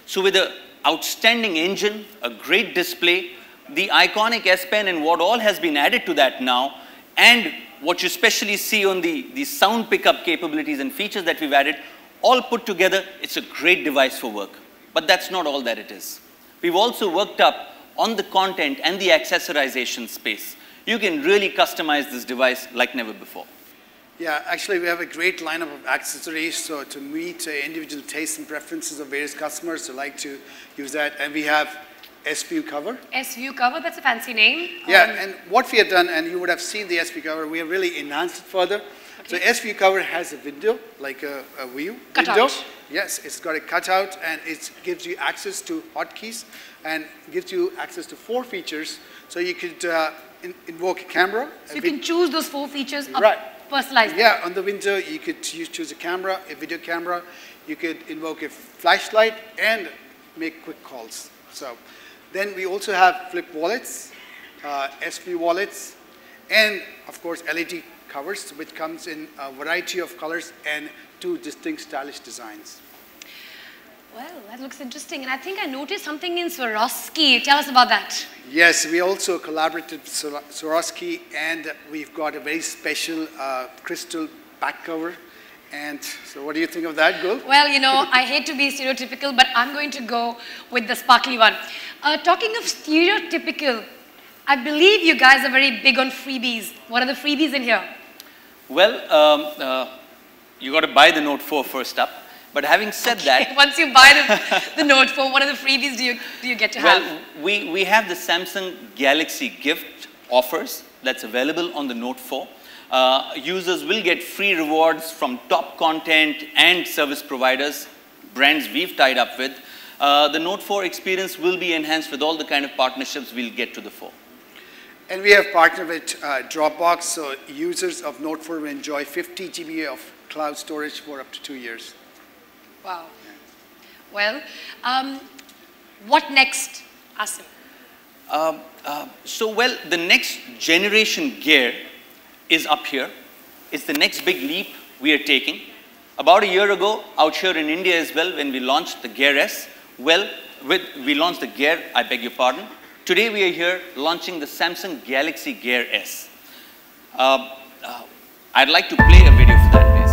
So with an outstanding engine, a great display, the iconic S Pen and what all has been added to that now, and what you especially see on the sound pickup capabilities and features that we've added, all put together, it's a great device for work. But that's not all that it is. We've also worked up on the content and the accessorization space. You can really customize this device like never before. Yeah, actually we have a great lineup of accessories, so to meet individual tastes and preferences of various customers who like to use that. And we have S-View cover. S-View cover, that's a fancy name. Yeah, and what we have done, and you would have seen the S-View cover, we have really enhanced it further. Okay. So S-View cover has a window, like a view window. Yes, it's got a cutout, and it gives you access to hotkeys and gives you access to 4 features. So you could invoke a camera. So you can choose those 4 features. Right. Personalized. Yeah, on the window you could choose a camera, a video camera. You could invoke a flashlight and make quick calls. So then we also have flip wallets, S-View wallets, and of course LED covers, which comes in a variety of colors and 2 distinct stylish designs. Well, that looks interesting. And I think I noticed something in Swarovski. Tell us about that. Yes, we also collaborated with Swarovski, and we've got a very special crystal back cover. And so what do you think of that, Gul? Well, you know, I hate to be stereotypical, but I'm going to go with the sparkly one. Talking of stereotypical, I believe you guys are very big on freebies. What are the freebies in here? Well, you got to buy the Note 4 first up. But having said that, once you buy the Note 4, what are the freebies do you get to have? Well, we have the Samsung Galaxy gift offers that's available on the Note 4. Users will get free rewards from top content and service providers, brands we've tied up with. The Note 4 experience will be enhanced with all the kind of partnerships we'll get to the 4. And we have partnered with Dropbox, so users of Note 4 will enjoy 50 GB of cloud storage for up to 2 years. Wow. Well, what next, Asim? Well, the next generation Gear is up here. It's the next big leap we are taking. About a year ago, out here in India as well, when we launched the Gear S, we launched the Gear, I beg your pardon. Today we are here launching the Samsung Galaxy Gear S. I'd like to play a video for that, please.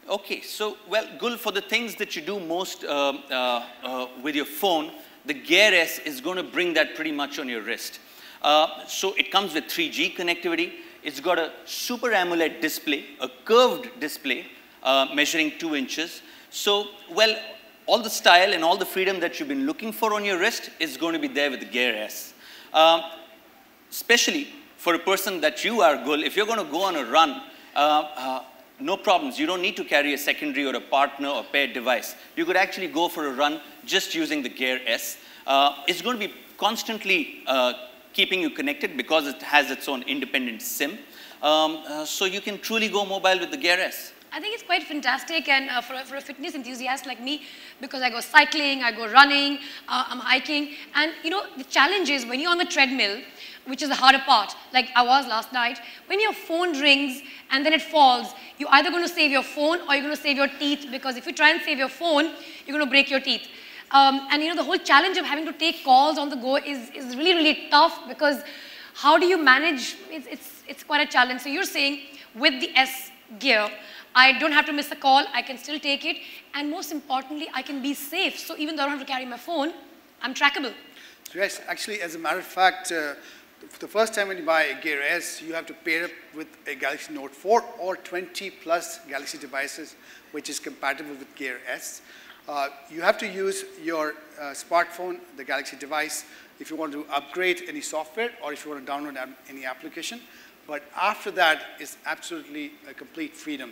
Okay, so, well, Gul, for the things that you do most with your phone, the Gear S is going to bring that pretty much on your wrist. So it comes with 3G connectivity. It's got a Super AMOLED display, a curved display measuring 2 inches. So, well, all the style and all the freedom that you've been looking for on your wrist is going to be there with the Gear S. Especially for a person that you are, Gul, if you're going to go on a run, no problems. You don't need to carry a secondary or a partner or paired device. You could actually go for a run just using the Gear S. It's going to be constantly keeping you connected because it has its own independent SIM. So you can truly go mobile with the Gear S. I think it's quite fantastic, and for a fitness enthusiast like me, because I go cycling, I go running, I'm hiking, and you know, the challenge is when you're on the treadmill, which is the harder part, like I was last night, when your phone rings and then it falls, you're either going to save your phone or you're going to save your teeth, because if you try and save your phone, you're going to break your teeth. And you know, the whole challenge of having to take calls on the go is really, really tough, because how do you manage? It's quite a challenge. So you're saying with the S gear, I don't have to miss a call, I can still take it, and most importantly, I can be safe. So even though I don't have to carry my phone, I'm trackable. Yes, actually, as a matter of fact, the first time when you buy a Gear S, you have to pair up with a Galaxy Note 4 or 20 plus Galaxy devices, which is compatible with Gear S. You have to use your smartphone, the Galaxy device, if you want to upgrade any software or if you want to download any application. But after that, it's absolutely a complete freedom.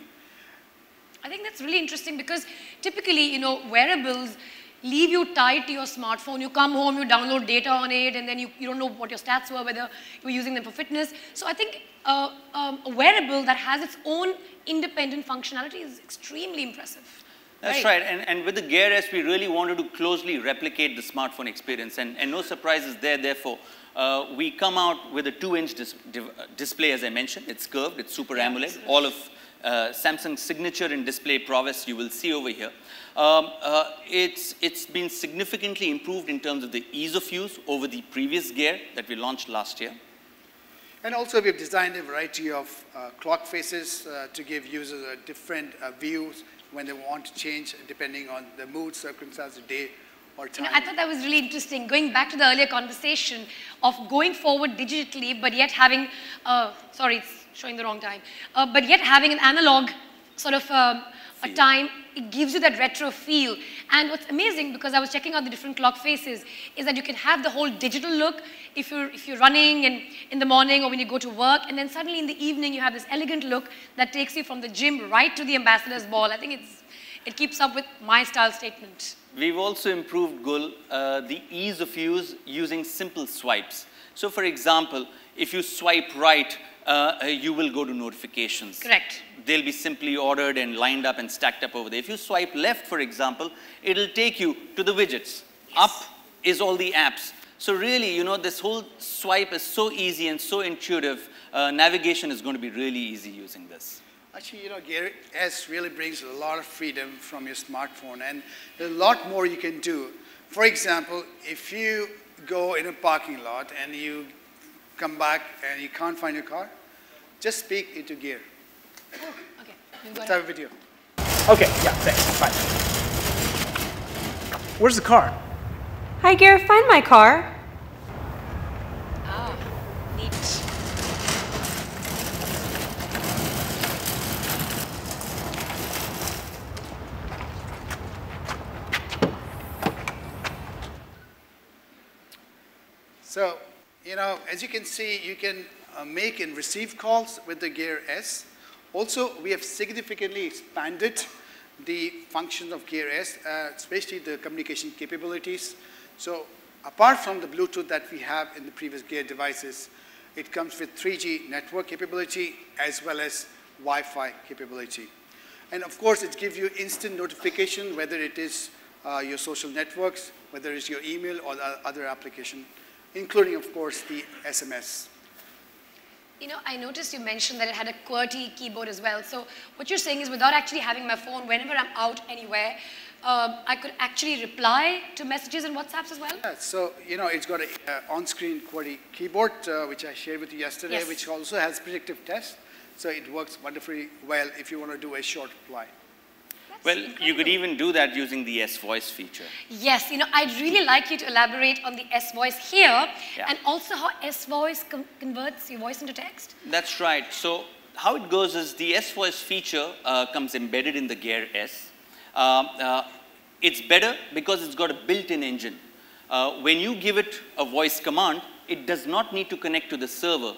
I think that's really interesting because typically, wearables leave you tied to your smartphone. You come home, you download data on it, and then you don't know what your stats were, whether you were using them for fitness. So I think a wearable that has its own independent functionality is extremely impressive. That's right. And with the Gear S, we really wanted to closely replicate the smartphone experience. And no surprises there, therefore. We come out with a 2-inch display, as I mentioned. It's curved, it's Super AMOLED. All of Samsung's signature in display prowess you will see over here. It's been significantly improved in terms of the ease of use over the previous Gear that we launched last year. And also we've designed a variety of clock faces to give users a different views when they want to change depending on the mood, circumstance, the day, or time. I thought that was really interesting, going back to the earlier conversation of going forward digitally, but yet having, sorry, it's showing the wrong time, but yet having an analog sort of a time, it gives you that retro feel. And what's amazing, because I was checking out the different clock faces, is that you can have the whole digital look if you're running and in the morning or when you go to work, and then suddenly in the evening you have this elegant look that takes you from the gym right to the ambassador's ball. I think it keeps up with my style statement. We've also improved, Gul, the ease of use using simple swipes. So for example, if you swipe right, you will go to notifications. Correct. They'll be simply ordered and lined up and stacked up over there. If you swipe left, for example, it'll take you to the widgets. Yes. Up is all the apps. So really, this whole swipe is so easy and so intuitive. Navigation is going to be really easy using this. Actually, Gear S really brings a lot of freedom from your smartphone, and there's a lot more you can do. For example, if you go in a parking lot and you come back and you can't find your car, just speak into Gear. Oh, okay. Let's have a video. Okay, yeah, thanks. Bye. Where's the car? Hi, Gear, find my car. Ah, neat. So, as you can see, you can make and receive calls with the Gear S. Also, we have significantly expanded the functions of Gear S, especially the communication capabilities. So, apart from the Bluetooth that we have in the previous Gear devices, it comes with 3G network capability as well as Wi-Fi capability. And of course, it gives you instant notification, whether it is your social networks, whether it's your email or the other application, including, of course, the SMS. I noticed you mentioned that it had a QWERTY keyboard as well. So what you're saying is without actually having my phone, whenever I'm out anywhere, I could actually reply to messages and WhatsApps as well? Yeah, so, it's got an on-screen QWERTY keyboard, which I shared with you yesterday, yes. which also has predictive tests. So it works wonderfully well if you want to do a short reply. Well, you could even do that using the S-Voice feature. Yes, I'd really like you to elaborate on the S-Voice here, yeah. and also how S-Voice converts your voice into text. That's right. So how it goes is the S-Voice feature comes embedded in the Gear S. It's better because it's got a built-in engine. When you give it a voice command, it does not need to connect to the server.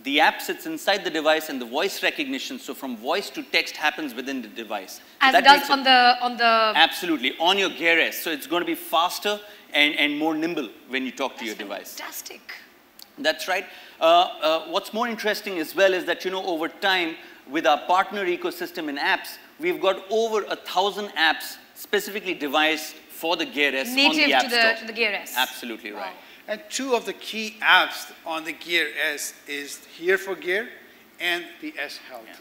The app sits inside the device and the voice recognition, so from voice to text happens within the device. As it does on the... Absolutely, on your Gear S. So it's going to be faster and more nimble when you talk to your device. Fantastic. That's right. What's more interesting as well is that, over time, with our partner ecosystem in apps, we've got over 1,000 apps specifically devised for the Gear S on the App Store. Native to the Gear S. Absolutely right. Wow. And two of the key apps on the Gear S is Here for Gear and the S Health. Yeah.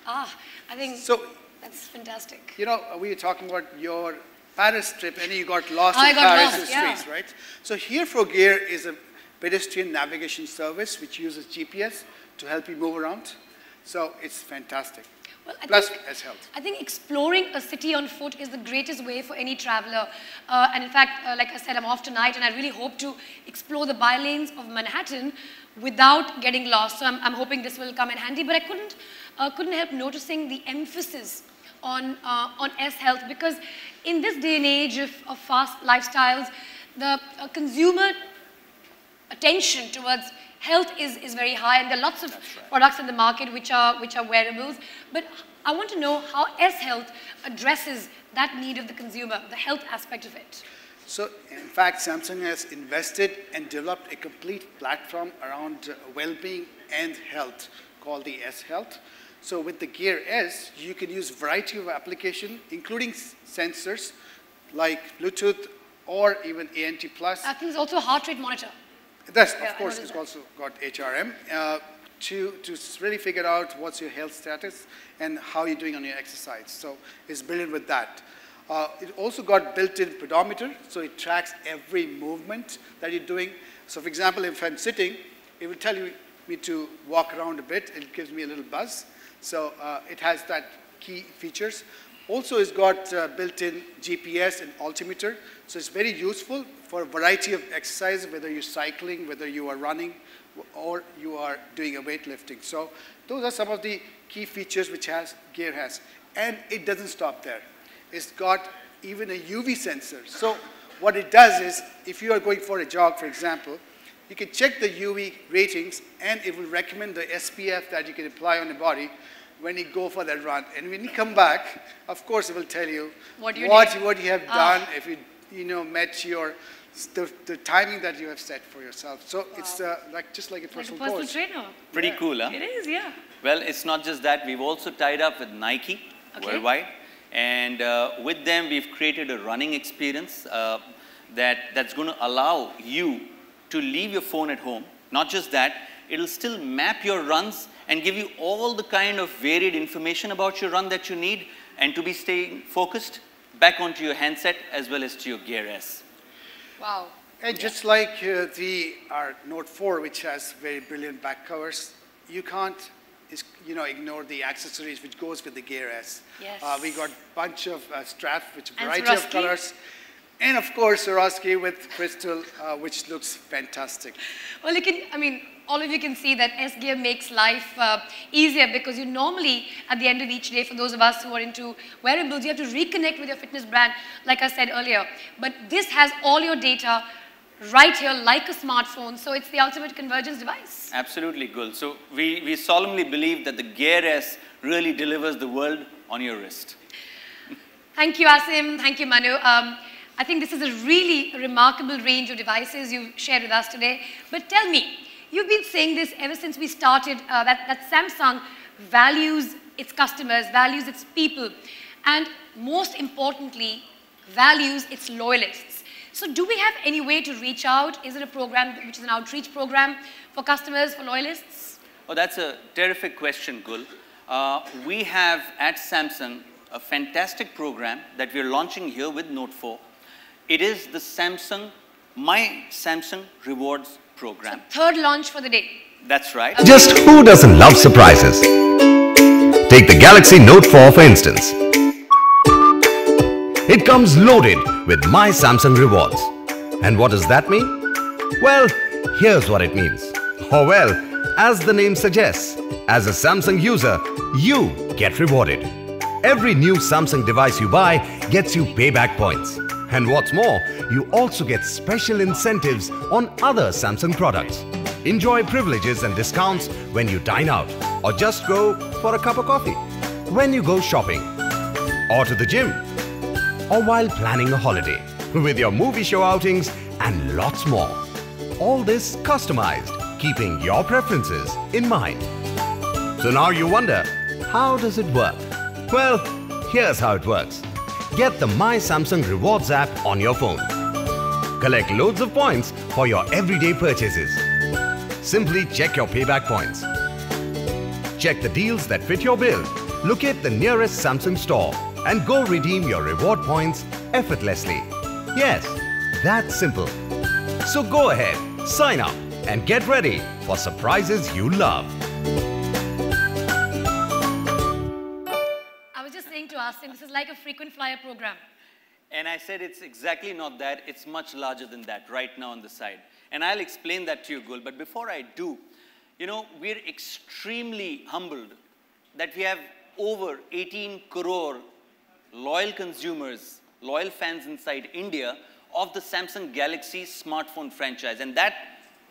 Ah, I think so, that's fantastic. We were talking about your Paris trip and you got lost in Paris streets, right? So Here for Gear is a pedestrian navigation service which uses GPS to help you move around. So it's fantastic. Well, Plus S Health. I think exploring a city on foot is the greatest way for any traveler. And in fact, like I said, I'm off tonight and I really hope to explore the bylanes of Manhattan without getting lost. So I'm hoping this will come in handy. But I couldn't help noticing the emphasis on S Health, because in this day and age of fast lifestyles, the consumer attention towards health is very high, and there are lots of products in the market which are wearables. But I want to know how S Health addresses that need of the consumer, the health aspect of it. So, in fact, Samsung has invested and developed a complete platform around well-being and health called the S Health. So, with the Gear S, you can use a variety of applications, including sensors like Bluetooth or even ANT+. I think there's also a heart rate monitor. That's, of course, it's also got HRM to really figure out what's your health status and how you're doing on your exercise. So it's brilliant with that. It also got built-in pedometer, so it tracks every movement that you're doing. So for example, if I'm sitting, it will tell me to walk around a bit. It gives me a little buzz. So it has that key features. Also, it's got built-in GPS and altimeter. So it's very useful for a variety of exercises, whether you're cycling, whether you are running, or you are doing a weightlifting. So those are some of the key features which Gear has. And it doesn't stop there. It's got even a UV sensor. So what it does is, if you are going for a jog, for example, you can check the UV ratings, and it will recommend the SPF that you can apply on the body when you go for that run. And when you come back, of course, it will tell you what you have done, if you met the timing that you have set for yourself. So it's just like a personal coach. Like a personal trainer. Pretty cool, huh? It is, yeah. Well, it's not just that. We've also tied up with Nike worldwide. And with them, we've created a running experience that's going to allow you to leave your phone at home. Not just that, it'll still map your runs and give you all the kind of varied information about your run that you need, and to be staying focused back onto your handset as well as to your Gear S. Wow. And just like our Note 4, which has very brilliant back covers, you can't ignore the accessories which goes with the Gear S. Yes. We got a bunch of straps with a variety of colors. And of course, Swarovski with crystal, which looks fantastic. Well, all of you can see that S Gear makes life easier, because you normally, at the end of each day, for those of us who are into wearables, you have to reconnect with your fitness brand, like I said earlier. But this has all your data right here, like a smartphone, so it's the ultimate convergence device. Absolutely, Gul. So we solemnly believe that the Gear S really delivers the world on your wrist. Thank you, Asim. Thank you, Manu. I think this is a really remarkable range of devices you've shared with us today. But tell me, you've been saying this ever since we started, that Samsung values its customers, values its people, and most importantly, values its loyalists. So do we have any way to reach out? Is it a program which is an outreach program for customers, for loyalists? Oh, that's a terrific question, Gul. We have at Samsung a fantastic program that we're launching here with Note 4. It is the My Samsung Rewards program. So third launch for the day. That's right. Just who doesn't love surprises? Take the Galaxy Note 4 for instance. It comes loaded with My Samsung Rewards. And what does that mean? Well, here's what it means. Oh well, as the name suggests, as a Samsung user, you get rewarded. Every new Samsung device you buy gets you payback points. And what's more, you also get special incentives on other Samsung products. Enjoy privileges and discounts when you dine out, or just go for a cup of coffee, when you go shopping, or to the gym, or while planning a holiday, with your movie show outings and lots more. All this customized, keeping your preferences in mind. So now you wonder, how does it work? Well, here's how it works. Get the My Samsung Rewards app on your phone. Collect loads of points for your everyday purchases. Simply check your payback points. Check the deals that fit your bill. Locate the nearest Samsung store and go redeem your reward points effortlessly. Yes, that's simple. So go ahead, sign up and get ready for surprises you love. asked him, this is like a frequent flyer program. And I said, it's exactly not that. It's much larger than that right now on the side. And I'll explain that to you, Gul. But before I do, you know, we're extremely humbled that we have over 18 crore loyal consumers, loyal fans inside India of the Samsung Galaxy smartphone franchise. And that,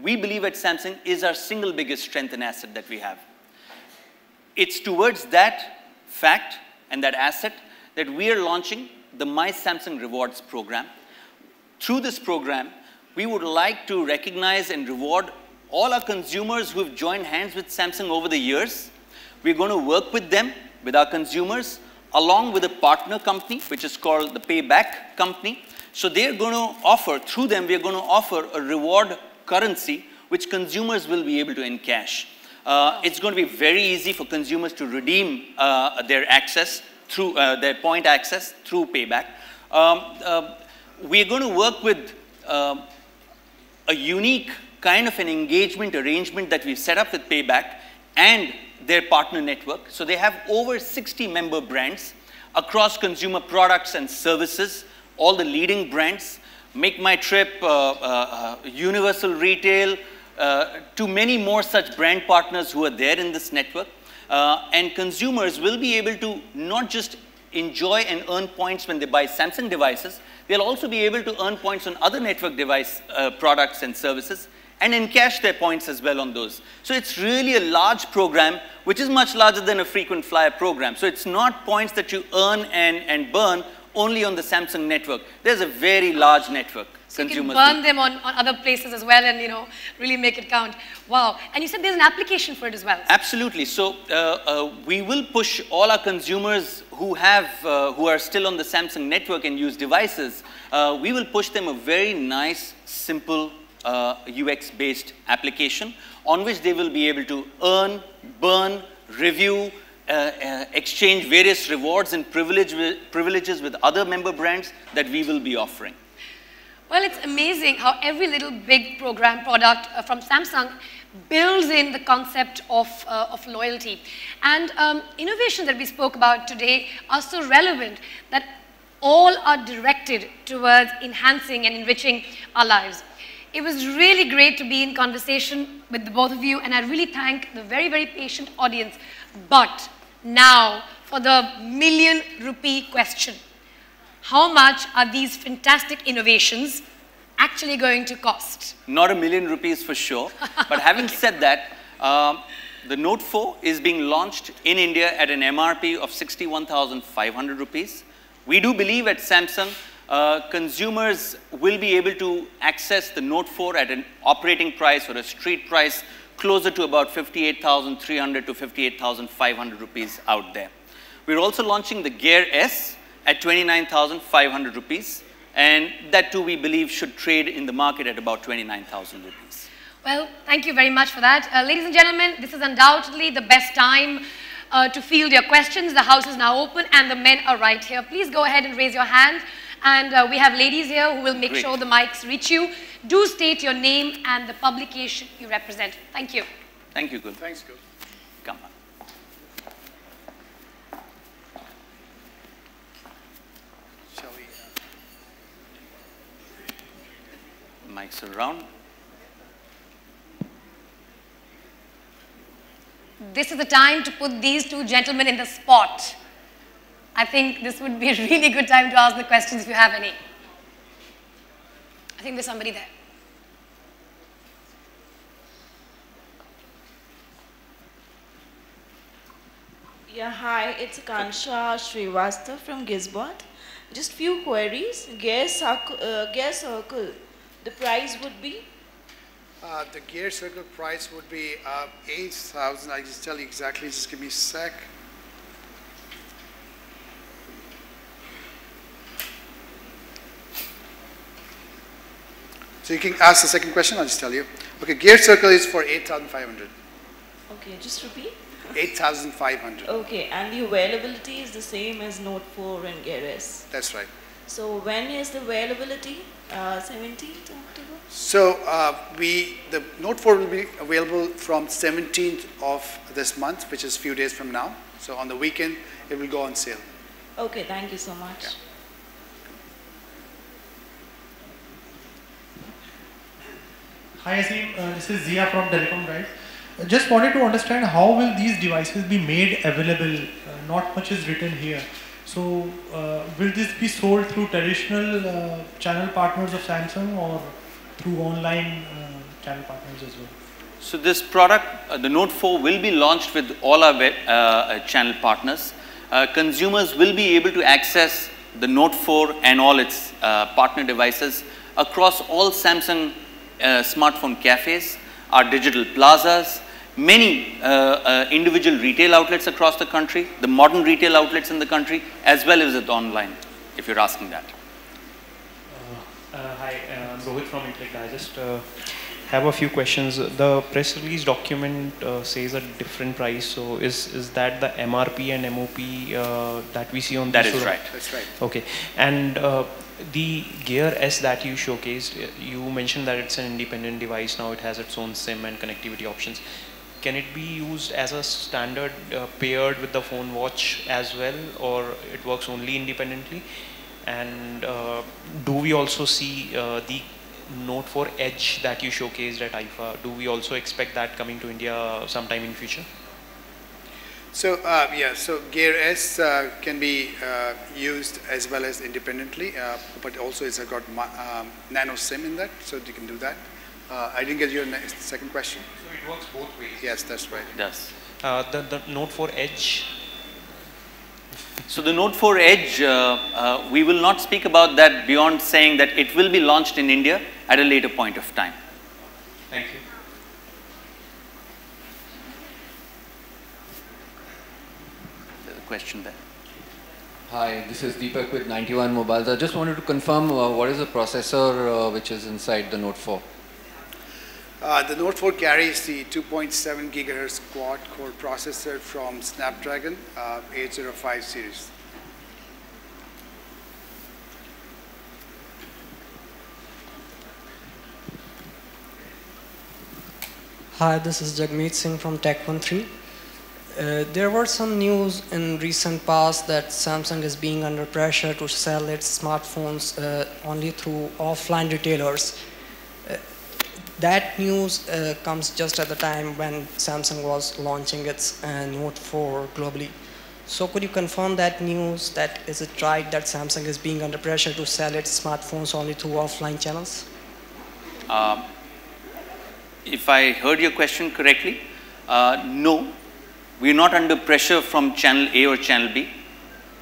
we believe at Samsung, is our single biggest strength and asset that we have. It's towards that fact and that asset that we are launching the My Samsung Rewards program. Through this program, we would like to recognize and reward all our consumers who have joined hands with Samsung over the years. We're going to work with them, with our consumers, along with a partner company, which is called the Payback Company. So they're going to offer, through them, we're going to offer a reward currency which consumers will be able to encash. It's going to be very easy for consumers to redeem their access through their point access through Payback. We're going to work with a unique kind of an engagement arrangement that we've set up with Payback and their partner network. So they have over 60 member brands across consumer products and services, all the leading brands, Make My Trip, Universal Retail, to many more such brand partners who are there in this network. And consumers will be able to not just enjoy and earn points when they buy Samsung devices, they'll also be able to earn points on other network device products and services and encash their points as well on those. So it's really a large program, which is much larger than a frequent flyer program. So it's not points that you earn and burn only on the Samsung network. There's a very large network. So you can burn them on other places as well and, you know, really make it count. Wow. And you said there's an application for it as well. Absolutely. So we will push all our consumers who are still on the Samsung network and use devices. We will push them a very nice, simple UX-based application on which they will be able to earn, burn, review, exchange various rewards and privileges with other member brands that we will be offering. Well, it's amazing how every little big program product from Samsung builds in the concept of loyalty. And innovations that we spoke about today are so relevant that all are directed towards enhancing and enriching our lives. It was really great to be in conversation with the both of you, and I really thank the very, very patient audience. But now for the million rupee question. How much are these fantastic innovations actually going to cost? Not $1 million for sure. But having said that, the Note 4 is being launched in India at an MRP of 61,500 rupees. We do believe at Samsung, consumers will be able to access the Note 4 at an operating price or a street price closer to about 58,300 to 58,500 rupees out there. We're also launching the Gear S at 29,500 rupees, and that too we believe should trade in the market at about 29,000 rupees. Well, thank you very much for that. Ladies and gentlemen, this is undoubtedly the best time to field your questions. The house is now open and the men are right here. Please go ahead and raise your hand. And we have ladies here who will make sure the mics reach you. Do state your name and the publication you represent. Thank you. Thank you, Gul. Thanks, Gul. Come on. Shall we? Mics around. This is the time to put these two gentlemen in the spot. I think this would be a really good time to ask the questions if you have any. I think there's somebody there. Yeah, hi, it's Kansha Srivastav from Gizbot. Just few queries. Gear Circle, the price would be? The Gear Circle price would be 8,000. I just tell you exactly. Just give me a sec. So you can ask the second question. I'll just tell you. Okay, Gear Circle is for 8,500. Okay, just repeat. 8,500. Okay, and the availability is the same as Note 4 and Gear S. That's right. So when is the availability? 17th October? So the Note 4 will be available from 17th of this month, which is a few days from now. So on the weekend, it will go on sale. Okay, thank you so much. Yeah. Hi Asim, this is Zia from Telecom Drive. Just wanted to understand how will these devices be made available? Not much is written here. So will this be sold through traditional channel partners of Samsung or through online channel partners as well? So this product, the Note 4, will be launched with all our channel partners. Consumers will be able to access the Note 4 and all its partner devices across all Samsung smartphone cafes, our digital plazas, many individual retail outlets across the country, the modern retail outlets in the country, as well as online, if you're asking that. Hi, I'm Rohit from Intellect. I just have a few questions. The press release document says a different price. So is that the MRP and MOP that we see on that this? That is right. That's right. Okay. And the Gear S that you showcased, you mentioned that it's an independent device now. It has its own SIM and connectivity options. Can it be used as a standard paired with the phone watch as well, or it works only independently? And do we also see the Note 4 Edge that you showcased at IFA? Do we also expect that coming to India sometime in future? So yeah, so Gear S can be used as well as independently, but also it's got nano SIM in that, so you can do that. I didn't get your second question. So it works both ways. Yes, that's right. It does. The Note 4 Edge. So the Note 4 Edge, we will not speak about that beyond saying that it will be launched in India at a later point of time. Thank you. There's a question there. Hi, this is Deepak with 91 Mobiles. I just wanted to confirm what is the processor which is inside the Note 4? The Note 4 carries the 2.7 gigahertz quad-core processor from Snapdragon 805 series. Hi, this is Jagmeet Singh from Tech13. There were some news in recent past that Samsung is being under pressure to sell its smartphones only through offline retailers. That news comes just at the time when Samsung was launching its Note 4 globally. So could you confirm that news? That is it right that Samsung is being under pressure to sell its smartphones only through offline channels? If I heard your question correctly, no, we're not under pressure from channel A or channel B.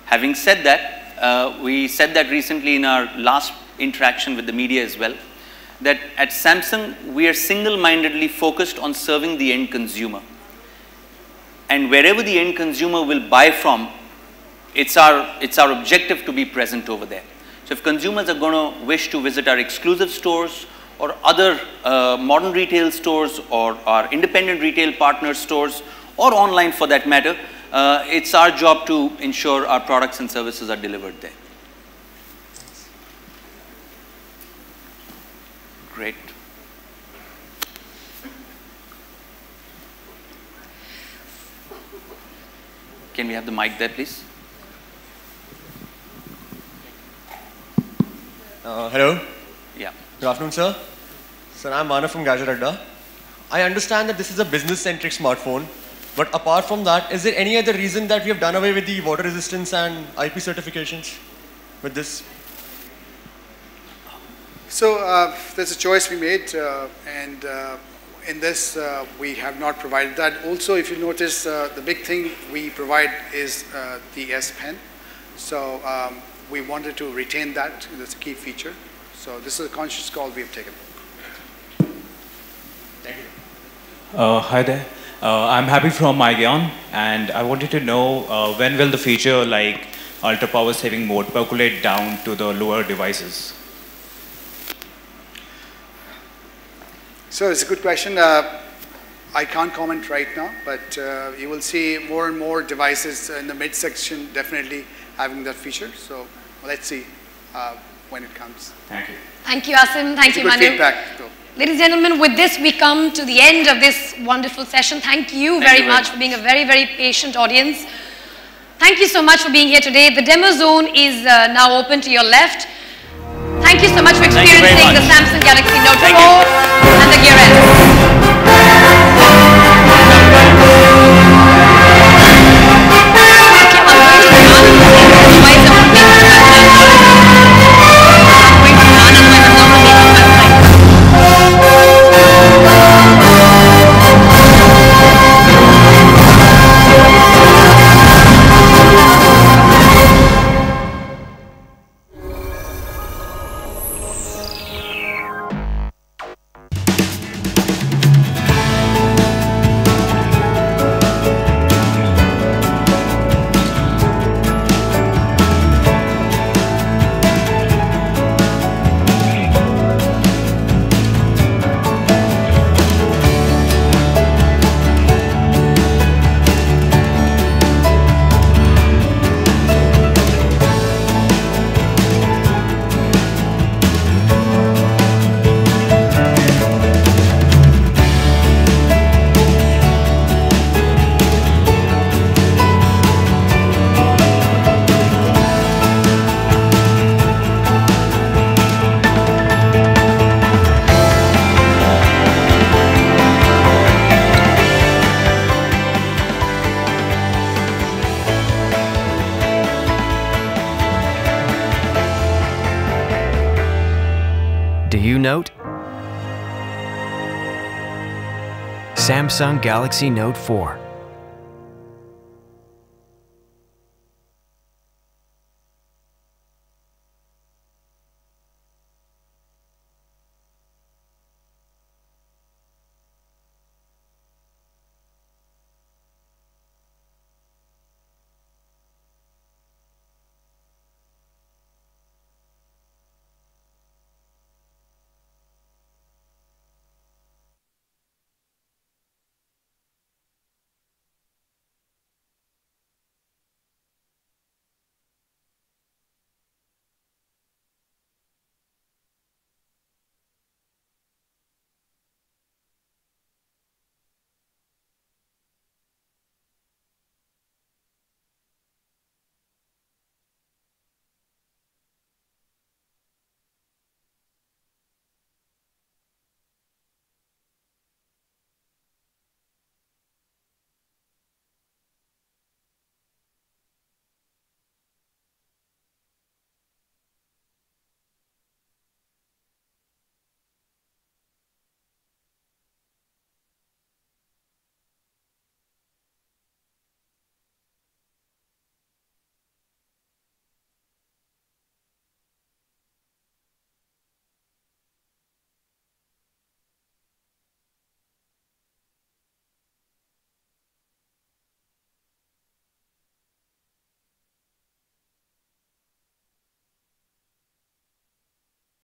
Having said that, we said that recently in our last interaction with the media as well, that at Samsung, we are single-mindedly focused on serving the end consumer. And wherever the end consumer will buy from, it's our objective to be present over there. So if consumers are going to wish to visit our exclusive stores or other modern retail stores or our independent retail partner stores or online for that matter, it's our job to ensure our products and services are delivered there. Great. Can we have the mic there, please? Hello. Yeah. Good afternoon, sir. Sir, I'm Manav from Gadget Adda. I understand that this is a business-centric smartphone, but apart from that, is there any other reason that we have done away with the water resistance and IP certifications with this? So there's a choice we made, and in this we have not provided that. Also, if you notice, the big thing we provide is the S Pen. So we wanted to retain that. That's a key feature. So this is a conscious call we have taken. Thank you. Hi there. I'm Happy from Mygyan, and I wanted to know when will the feature like ultra power saving mode percolate down to the lower devices? So it's a good question. I can't comment right now, but you will see more and more devices in the mid-section definitely having that feature. So let's see when it comes. Thank you. Thank you, Asim. Thank you, Manu. Feedback, though. Ladies and gentlemen, with this we come to the end of this wonderful session. Thank you very much for being a very, very patient audience. Thank you so much for being here today. The demo zone is now open to your left. Thank you so much for experiencing the Samsung Galaxy Note 4 and the Gear Do you note? Samsung Galaxy Note 4.